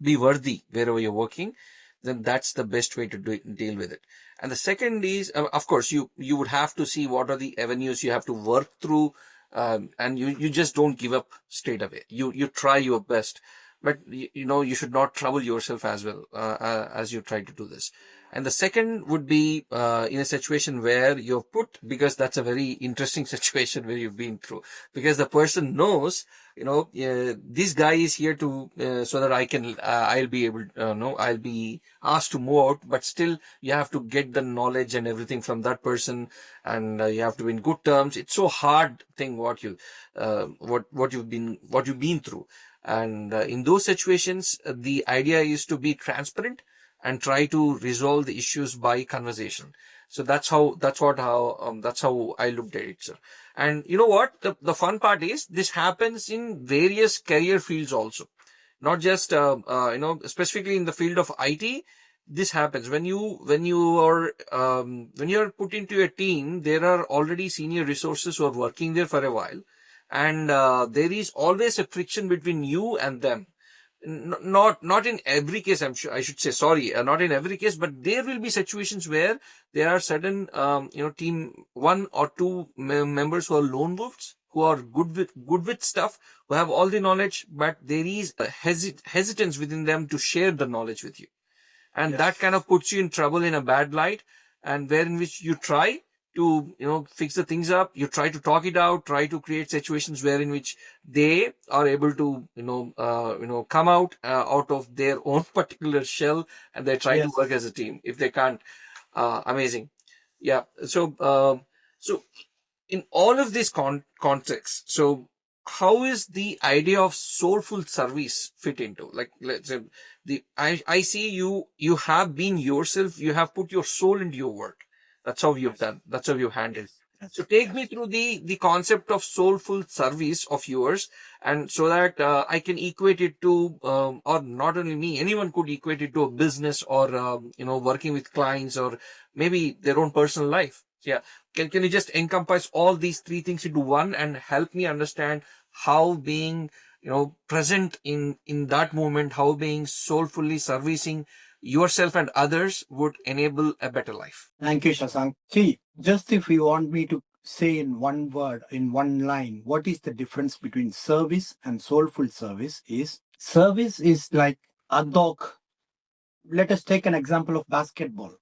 be worthy wherever you're working, then that's the best way to deal with it. And the second is, of course, you would have to see what are the avenues you have to work through, and you just don't give up straight away. You try your best. but you should not trouble yourself as well as you try to do this. And the second would be in a situation where you're put, because that's a very interesting situation where you've been through, because the person knows, this guy is here to so that I'll be able, no, I'll be asked to move out, but still you have to get the knowledge and everything from that person, and you have to be in good terms. It's so hard thing what you've been through. And in those situations, the idea is to be transparent and try to resolve the issues by conversation. So that's how I looked at it, sir. And you know what? The fun part is this happens in various career fields also, not just specifically in the field of IT. This happens when you are put into a team. There are already senior resources who are working there for a while, and there is always a friction between you and them. Not in every case, I'm sure, I should say, sorry, not in every case, but there will be situations where there are certain team one or two members who are lone wolves, who are good with stuff, who have all the knowledge, but there is a hesitance within them to share the knowledge with you, and that kind of puts you in trouble, in a bad light. And where in which you try to fix the things up, you try to talk it out, try to create situations where in which they are able to come out of their own particular shell, and they try to work as a team. If they can't, amazing. Yeah. So in all of this context, so how is the idea of soulful service fit into, like, let's say, I see you have been yourself, you have put your soul into your work. That's how you've done, that's how you handled. So take me through the concept of soulful service of yours, and so that I can equate it to, or not only me, anyone could equate it to a business, or working with clients, or maybe their own personal life. Yeah. Can you just encompass all these three things into one and help me understand how being present in that moment, how being soulfully servicing yourself and others would enable a better life? Thank you, Shashank. See, just if you want me to say in one word, in one line, what is the difference between service and soulful service is, service is like ad hoc. Let us take an example of basketball.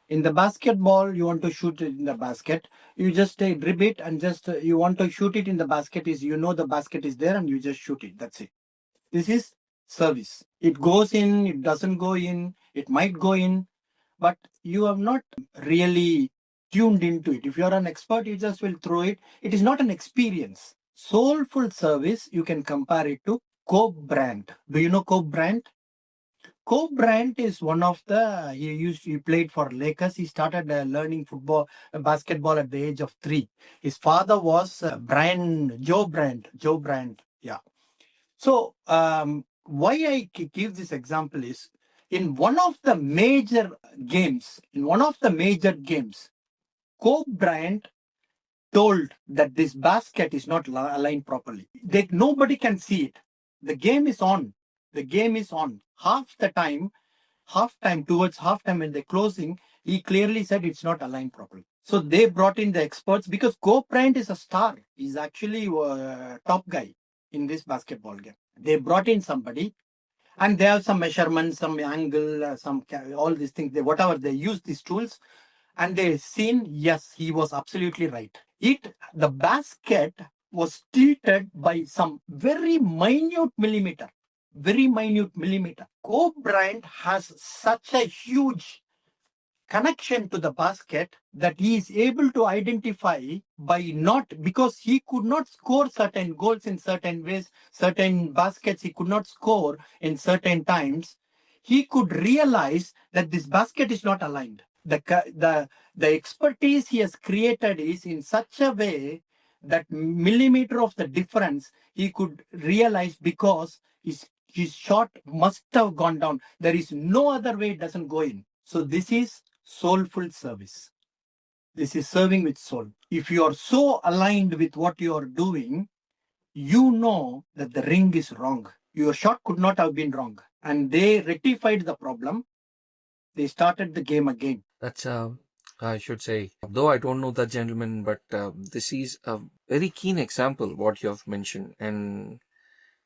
In the basketball, you want to shoot it in the basket. You just drib it and just you want to shoot it in the basket. Is the basket is there and you just shoot it. That's it. This is service. It goes in, it doesn't go in, it might go in, but you have not really tuned into it. If you are an expert, you just will throw it. It is not an experience. Soulful service, you can compare it to Coke brand. Do you know Coke brand? Kobe Bryant is one of the, he played for Lakers. He started learning basketball at the age of 3. His father was Joe Bryant. Yeah. So why I give this example is, in one of the major games, Kobe Bryant told that this basket is not aligned properly. Nobody can see it. The game is on. The game is on. Towards halftime when they're closing, he clearly said it's not aligned properly. So they brought in the experts, because Kobe Bryant is a star. He's actually a top guy in this basketball game. They brought in somebody, and they have some measurements, some angle, all these things. Whatever they use these tools, and they seen, yes, he was absolutely right. The basket was tilted by some very minute millimeter. Kobe Bryant has such a huge connection to the basket that he is able to identify because he could not score certain goals in certain ways, certain baskets he could not score in certain times. He could realize that this basket is not aligned. The expertise he has created is in such a way that millimeter of the difference he could realize, because his shot must have gone down. There is no other way it doesn't go in. So this is soulful service. This is serving with soul. If you are so aligned with what you are doing, you know that the ring is wrong. Your shot could not have been wrong. And they rectified the problem. They started the game again. That's I should say, though I don't know that gentleman, but this is a very keen example what you have mentioned. And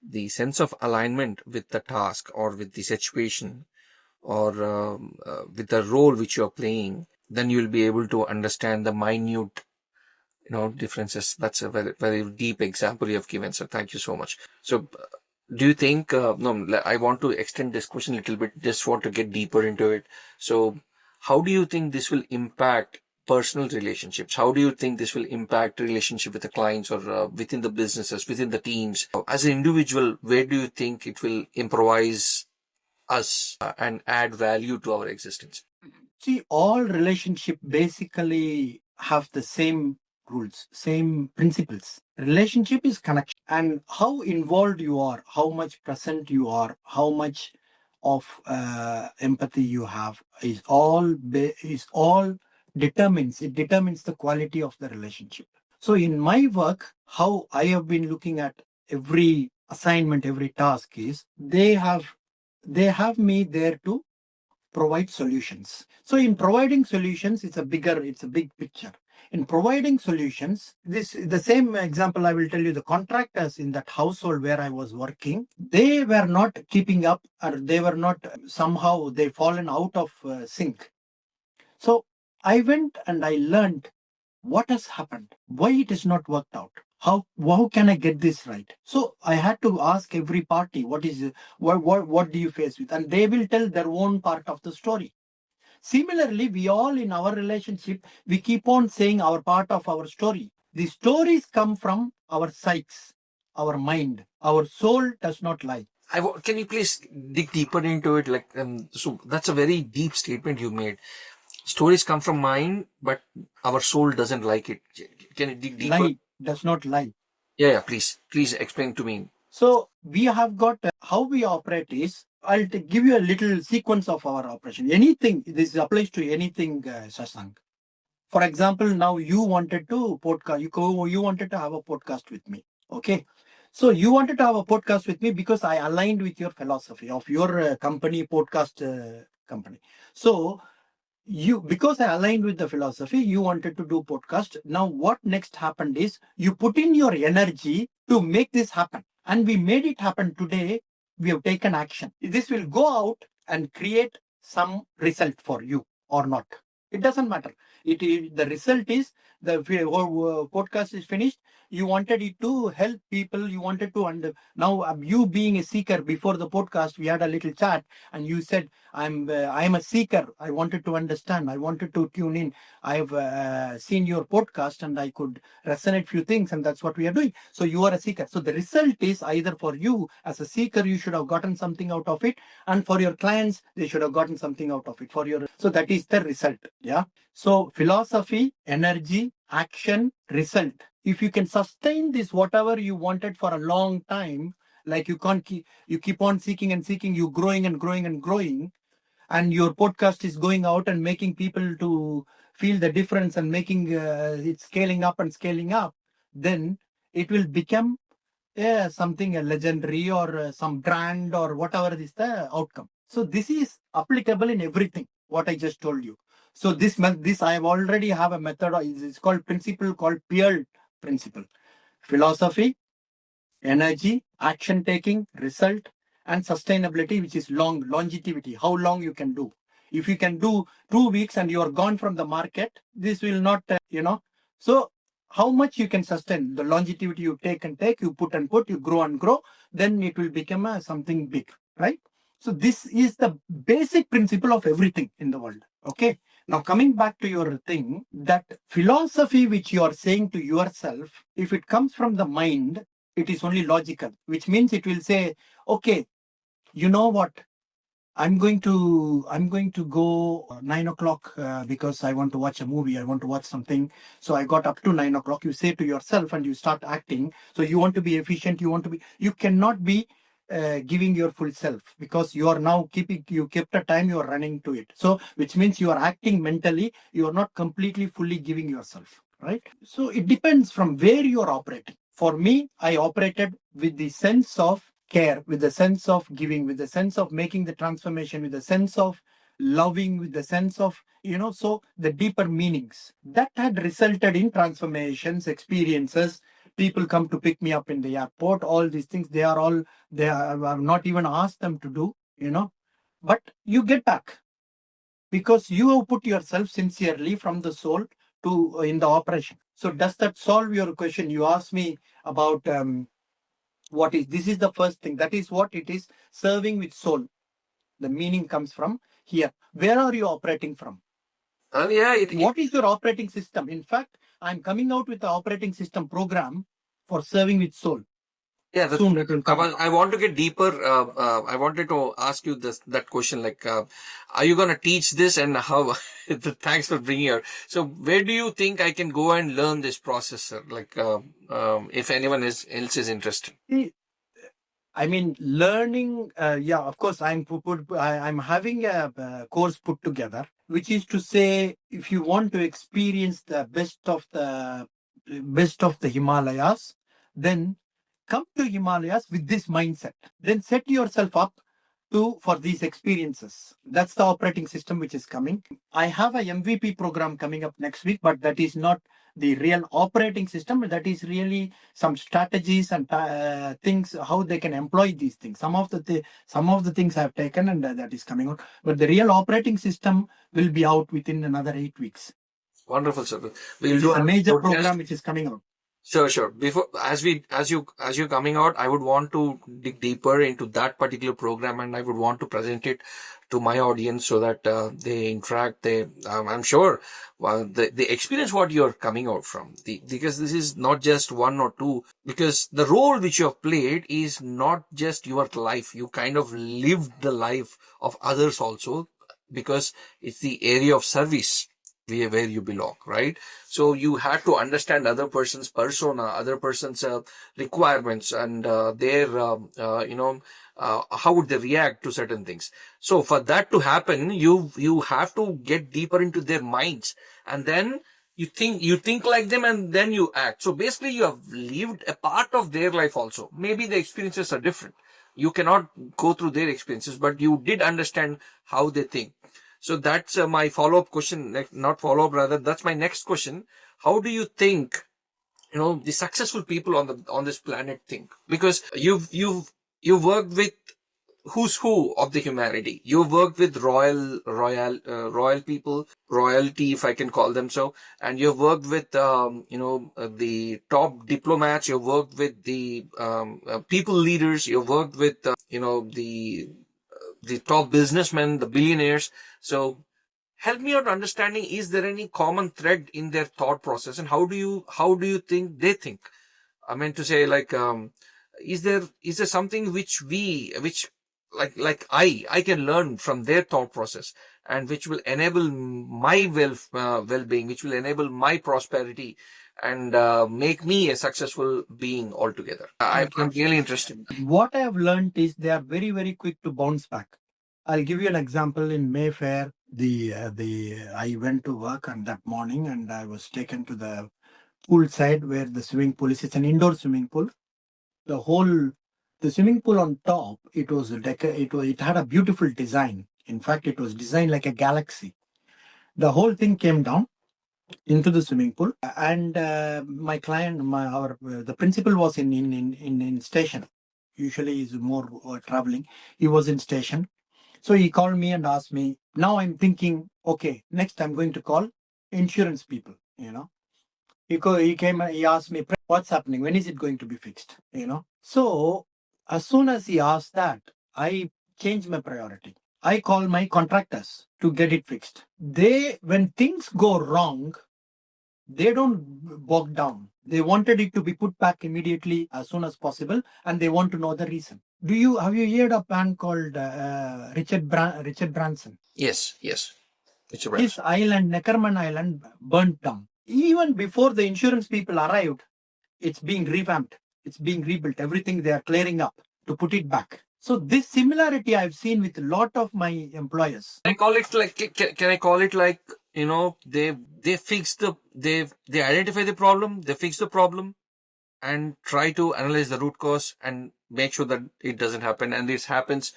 the sense of alignment with the task or with the situation or with the role which you're playing, then you'll be able to understand the minute differences. That's a very, very deep example you have given, so thank you so much. So do you think no, I want to extend this question a little bit, just want to get deeper into it. So how do you think this will impact personal relationships? How do you think this will impact relationship with the clients or within the businesses, within the teams? As an individual, where do you think it will improvise us and add value to our existence? See, all relationship basically have the same rules, same principles. Relationship is connection, and how involved you are, how much present you are, how much of empathy you have is all determines it determines the quality of the relationship. So in my work, how I have been looking at every assignment, every task is they have me there to provide solutions. So in providing solutions, it's a big picture. In providing solutions, this the same example I will tell you. The contractors in that household where I was working, they were not keeping up, or they were not somehow they fallen out of sync. So I went and I learned what has happened, why it is not worked out. How can I get this right? So I had to ask every party, what do you face with, and they will tell their own part of the story. Similarly, we all in our relationship, we keep on saying our part of our story. The stories come from our psyches, our mind. Our soul does not lie. Can you please dig deeper into it? Like, so that's a very deep statement you made. Stories come from mind, but our soul doesn't like it. Can you dig deeper? Lie does not lie. Yeah, please explain to me. So we have got how we operate is, I'll give you a little sequence of our operation. Anything, this applies to anything, Shashank. For example, now you wanted to podcast, you wanted to have a podcast with me. Okay. So you wanted to have a podcast with me because I aligned with your philosophy of your company, podcast company. So because I aligned with the philosophy, you wanted to do podcast. Now what next happened is you put in your energy to make this happen, and we made it happen today. We have taken action. This will go out and create some result for you or not. It doesn't matter. The result is the podcast is finished. You wanted it to help people. You wanted to now you being a seeker. Before the podcast, we had a little chat, and you said, I'm a seeker. I wanted to understand. I wanted to tune in. I've seen your podcast and I could resonate few things, and that's what we are doing. So you are a seeker. So the result is either for you as a seeker, you should have gotten something out of it, and for your clients, they should have gotten something out of it. So that is the result. Yeah. So philosophy, energy, action, result. If you can sustain this, whatever you wanted for a long time, like you keep on seeking and seeking, you growing and growing and growing, and your podcast is going out and making people to feel the difference and making it scaling up, then it will become something a legendary or some brand or whatever is the outcome. So this is applicable in everything what I just told you. So this I already have a method. It's called principle called Pearl principle. Philosophy, energy, action taking, result, and sustainability, which is longevity, how long you can do. If you can do 2 weeks and you are gone from the market, this will not, so how much you can sustain, the longevity you take and take, you put and put, you grow and grow, then it will become something big, right? So this is the basic principle of everything in the world. Okay. Now coming back to your thing, that philosophy which you are saying to yourself, if it comes from the mind, it is only logical, which means it will say, okay, you know what? I'm going to go 9 o'clock because I want to watch a movie. I want to watch something. So I got up to 9 o'clock. You say to yourself and you start acting. So you want to be efficient. You cannot be giving your full self because you are now you kept a time, you are running to it. So which means you are acting mentally. You are not completely fully giving yourself, right? So it depends from where you are operating. For me, I operated with the sense of care, with the sense of giving, with the sense of making the transformation, with the sense of loving, with the sense of, so the deeper meanings that had resulted in transformations, experiences, People come to pick me up in the airport. All these things, I've not even asked them to do, but you get back because you have put yourself sincerely from the soul to in the operation. So does that solve your question? You asked me about this is the first thing. That is what it is, serving with soul. The meaning comes from here. Where are you operating from? What is your operating system? In fact, I'm coming out with the operating system program for serving with soul. Yeah, Soon it will come. I want to get deeper. I wanted to ask you that question. Like, are you going to teach this, and how? Thanks for bringing it. So, where do you think I can go and learn this process, sir? Like, if anyone else is interested. I mean, learning. Of course, I'm having a course put together, which is to say, if you want to experience the best of the Himalayas, then come to Himalayas with this mindset. Then set yourself up for these experiences. That's the operating system which is coming. I have a MVP program coming up next week, but that is not the real operating system. That is really some strategies and things, how they can employ these things. Some of the things I have taken, and that is coming out. But the real operating system will be out within another 8 weeks. Wonderful, sir. We'll do a major program which is coming out. Sure. Before, as you're coming out, I would want to dig deeper into that particular program, and I would want to present it to my audience so that they interact. I'm sure the experience what you're coming out from, because this is not just one or two. Because the role which you have played is not just your life. You kind of lived the life of others also, because it's the area of service where you belong, right? So you had to understand other person's persona, other person's requirements, and how would they react to certain things. So for that to happen, you have to get deeper into their minds, and then you think like them, and then you act. So basically, you have lived a part of their life also. Maybe the experiences are different. You cannot go through their experiences, but you did understand how they think. So that's my follow-up question, not follow-up, rather, that's my next question. How do you think, the successful people on this planet think? Because you've worked with who's who of the humanity. You worked with royal people, royalty, if I can call them so, and you've worked with the top diplomats. You've worked with the people leaders. You've worked with the top businessmen, the billionaires. So help me out understanding, is there any common thread in their thought process, and how do you think they think? I meant to say, like, is there something which I can learn from their thought process, and which will enable my well-being, which will enable my prosperity, and make me a successful being altogether? I'm really interested. What I have learned is they are very, very quick to bounce back. I'll give you an example. In Mayfair, I went to work on that morning, and I was taken to the pool side where the swimming pool is. It's an indoor swimming pool. The swimming pool on top, it had a beautiful design. In fact, it was designed like a galaxy. The whole thing came down into the swimming pool, and my client, the principal was in station. Usually, he's more traveling. He was in station, so he called me and asked me. Now I'm thinking, okay, next I'm going to call insurance people. He came and he asked me, what's happening? When is it going to be fixed? So as soon as he asked that, I changed my priority. I call my contractors to get it fixed. When things go wrong, they don't bog down. They wanted it to be put back immediately as soon as possible, and they want to know the reason. Have you heard a band called Richard Branson? Yes. His island, Neckerman Island, burnt down. Even before the insurance people arrived, it's being revamped. It's being rebuilt. Everything they are clearing up to put it back. So this similarity I've seen with a lot of my employers. Can I call it like, they identify the problem, they fix the problem, and try to analyze the root cause and make sure that it doesn't happen. And this happens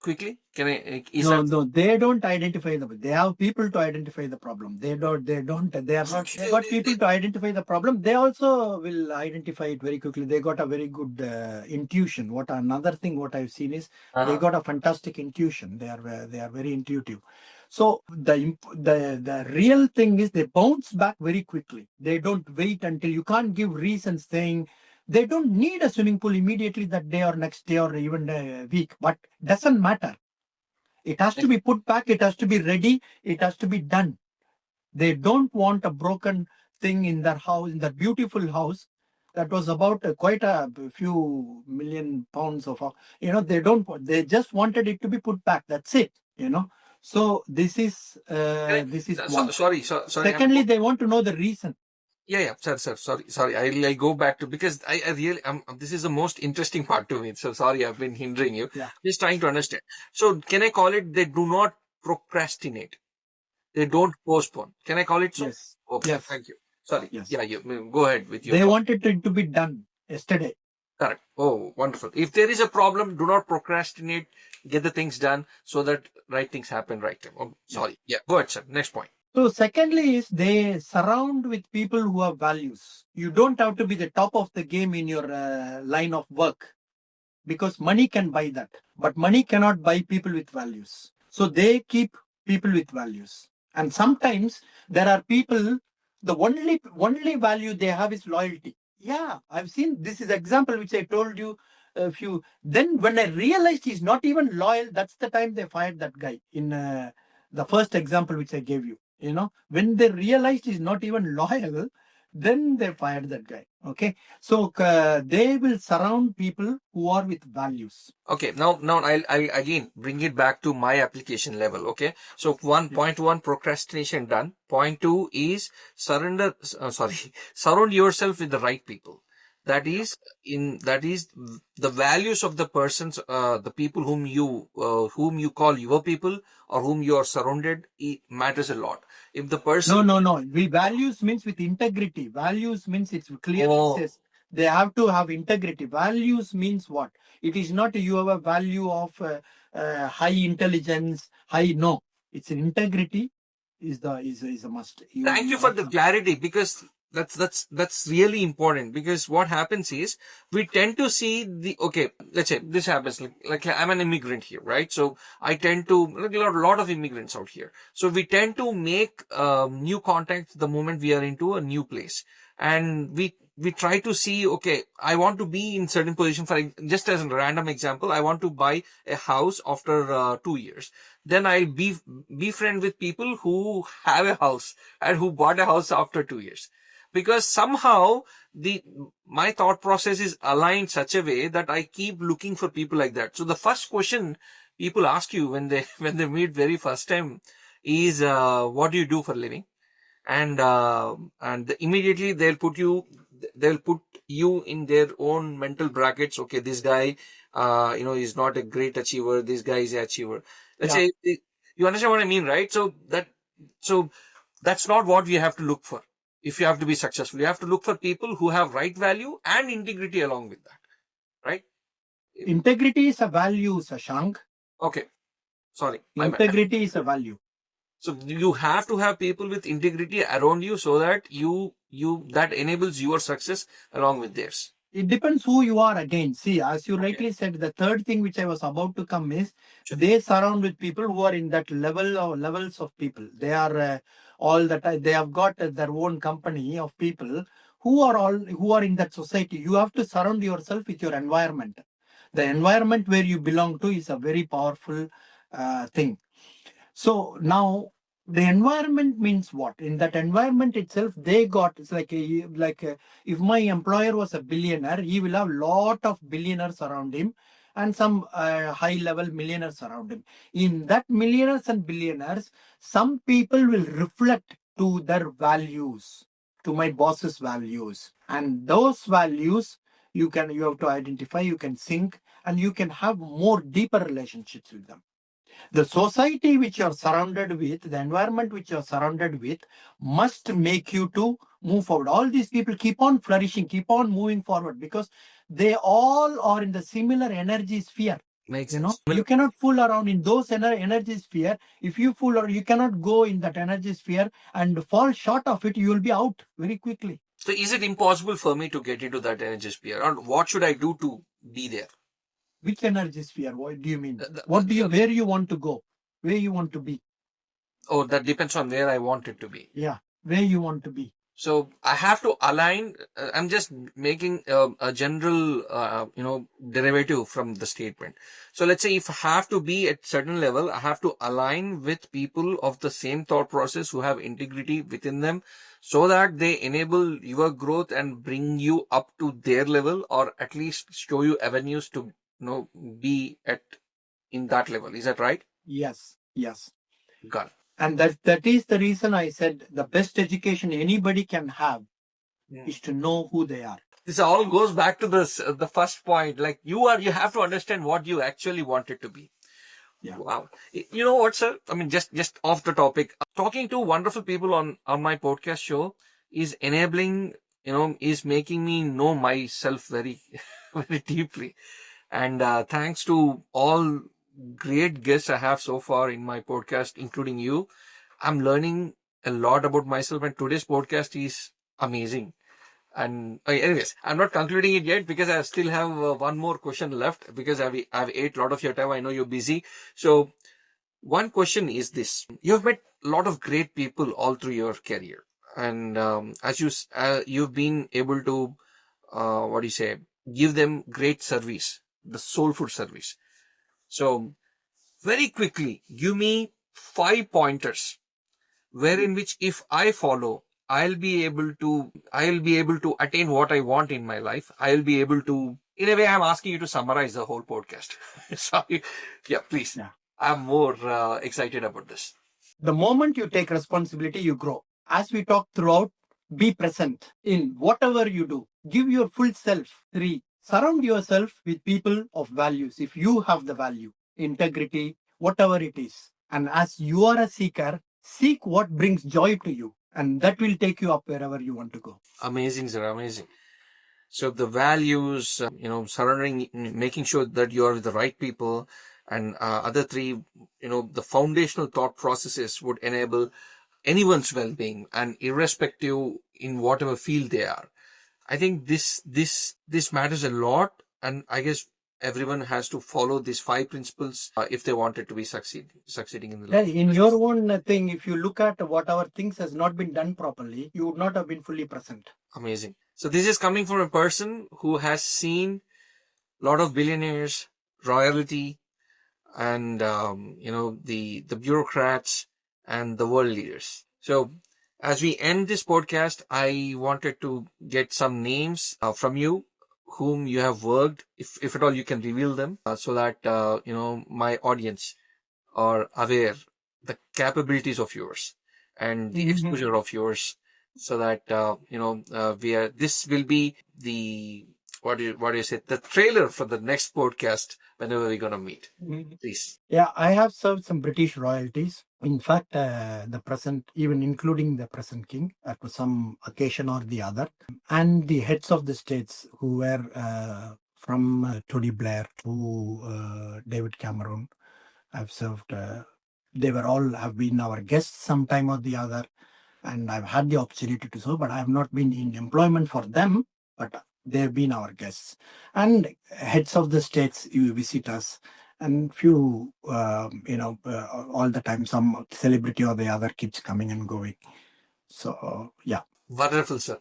quickly? Can I? Is No, that no, they don't identify the. They have people to identify the problem. They don't. They don't. They are not. They got people to identify the problem. They also will identify it very quickly. They got a very good intuition. What another thing? What I've seen is they got a fantastic intuition. They are very intuitive. So the real thing is they bounce back very quickly. They don't wait until you can't give reasons saying they don't need a swimming pool immediately that day or next day or even a week. But doesn't matter. It has to be put back. It has to be ready. It has to be done. They don't want a broken thing in their house, in their beautiful house. That was about quite a few million pounds of, they don't, they just wanted it to be put back. That's it, So this is one. sorry. Secondly, they want to know the reason. Yeah, sir. Sorry. I'll go back to, because I really, this is the most interesting part to me. So sorry, I've been hindering you. Yeah. Just trying to understand. So can I call it, they do not procrastinate? They don't postpone. Can I call it so? Yes. Okay. Yes. Thank you. Sorry. Yes. Yeah, you go ahead with your. They wanted it to be done yesterday. Correct. Oh, wonderful. If there is a problem, do not procrastinate. Get the things done so that right things happen right time. Oh, sorry. Yeah. Go ahead, sir. Next point. So secondly is they surround with people who have values. You don't have to be the top of the game in your line of work because money can buy that, but money cannot buy people with values. So they keep people with values. And sometimes there are people, the only value they have is loyalty. Yeah, I've seen this is example which I told you a few. Then when I realized he's not even loyal, that's the time they fired that guy in the first example which I gave you. When they realized he's not even loyal, then they fired that guy. Okay, so they will surround people who are with values. Okay, now I'll again bring it back to my application level. Okay, so point one, procrastination done. Point two is surround yourself with the right people. That is the values of the persons, the people whom you call your people or whom you are surrounded. It matters a lot. If the person No. We values means with integrity. Values means it's clearly says they have to have integrity. Values means what? It is not you have a value of high intelligence, no. It's an integrity is a must. Thank you for the clarity, because that's really important, because what happens is we tend to see let's say this happens, like I'm an immigrant here, right? So I tend to, like, a lot of immigrants out here. So we tend to make new contacts the moment we are into a new place, and we try to see, okay, I want to be in certain position. For just as a random example, I want to buy a house after 2 years. Then I'll be friend with people who have a house and who bought a house after 2 years. Because somehow my thought process is aligned such a way that I keep looking for people like that. So the first question people ask you when they meet very first time is, what do you do for a living? And immediately they'll put you in their own mental brackets. Okay, this guy, is not a great achiever. This guy is an achiever. Let's say, you understand what I mean, right? So that's not what we have to look for. If you have to be successful, you have to look for people who have right value and integrity along with that, right? Integrity is a value, Sashank. Okay, sorry. Integrity is a value. So you have to have people with integrity around you so that that enables your success along with theirs. It depends who you are again. See, as you rightly said, the third thing which I was about to come is they surround with people who are in that level or levels of people. They are all that they have got their own company of people who are in that society. You have to surround yourself with your environment. The environment where you belong to is a very powerful thing. So now the environment means what? In that environment itself, it's like if my employer was a billionaire, he will have lot of billionaires around him and some high level millionaires around him. In that millionaires and billionaires, some people will reflect to their values, to my boss's values, and those values you have to identify, you can sync, and you can have more deeper relationships with them. The society which you are surrounded with, the environment which you are surrounded with, must make you to move forward. All these people keep on flourishing, keep on moving forward because they all are in the similar energy sphere. Makes You know, sense. you cannot fool around in those energy sphere. If you fool, or you cannot go in that energy sphere and fall short of it, you will be out very quickly. So is it impossible for me to get into that energy sphere? Or what should I do to be there? Which energy sphere? What do you mean? The- What do you, the- where you want to go? Where you want to be? oh, that depends on where I want it to be. Yeah, where you want to be. So I have to align. I'm just making a general, derivative from the statement. So let's say if I have to be at certain level, I have to align with people of the same thought process who have integrity within them, so that they enable your growth and bring you up to their level, or at least show you avenues to, be at in that level. Is that right? Yes, yes. Got it. And that is the reason I said the best education anybody can have is to know who they are. This all goes back to the first point. Like you have to understand what you actually want it to be. Yeah. Wow. You know what, sir? I mean, just off the topic, talking to wonderful people on my podcast show is enabling, is making me know myself very, very deeply. And thanks to all great guests I have so far in my podcast, including you, I'm learning a lot about myself. And today's podcast is amazing. And anyways, I'm not concluding it yet because I still have one more question left, because I've ate a lot of your time. I know you're busy. So one question is this: you've met a lot of great people all through your career, and as you've been able to what do you say, give them great service, the soulful service. So very quickly, give me 5 pointers wherein which if I follow, I'll be able to attain what I want in my life. I'll be able to, in a way, I'm asking you to summarize the whole podcast. Sorry. Yeah, please. Yeah. I'm more excited about this. The moment you take responsibility, you grow. As we talked throughout, be present in whatever you do. Give your full self. 3. Surround yourself with people of values. If you have the value, integrity, whatever it is. And as you are a seeker, seek what brings joy to you. And that will take you up wherever you want to go. Amazing, sir. Amazing. So the values, surrounding, making sure that you are with the right people, and other 3, the foundational thought processes would enable anyone's well-being, and irrespective in whatever field they are. I think this matters a lot, and I guess everyone has to follow these 5 principles if they wanted to be succeeding in the life. In your own thing, if you look at whatever things has not been done properly, you would not have been fully present. Amazing. So this is coming from a person who has seen a lot of billionaires, royalty, and the bureaucrats and the world leaders. So as we end this podcast, I wanted to get some names from you whom you have worked, if at all you can reveal them, so that my audience are aware the capabilities of yours and the exposure of yours, so that this will be the what do you say, the trailer for the next podcast whenever we're gonna meet. Please. Yeah, I have served some British royalties. In fact, the present, even including the present king, at some occasion or the other, and the heads of the states who were from Tony Blair to David Cameron. I've served. They were all have been our guests sometime or the other, and I've had the opportunity to serve, but I have not been in employment for them. But they've been our guests, and heads of the states you visit us, and few all the time some celebrity or the other keeps coming and going. So yeah. Wonderful, sir.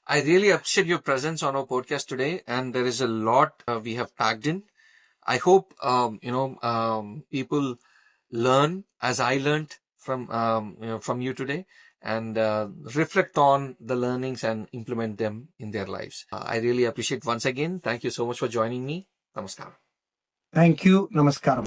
I really appreciate your presence on our podcast today, and there is a lot we have packed in. I hope people learn as I learned from you today, and reflect on the learnings and implement them in their lives. I really appreciate once again. Thank you so much for joining me. Namaskar. Thank you. Namaskaram.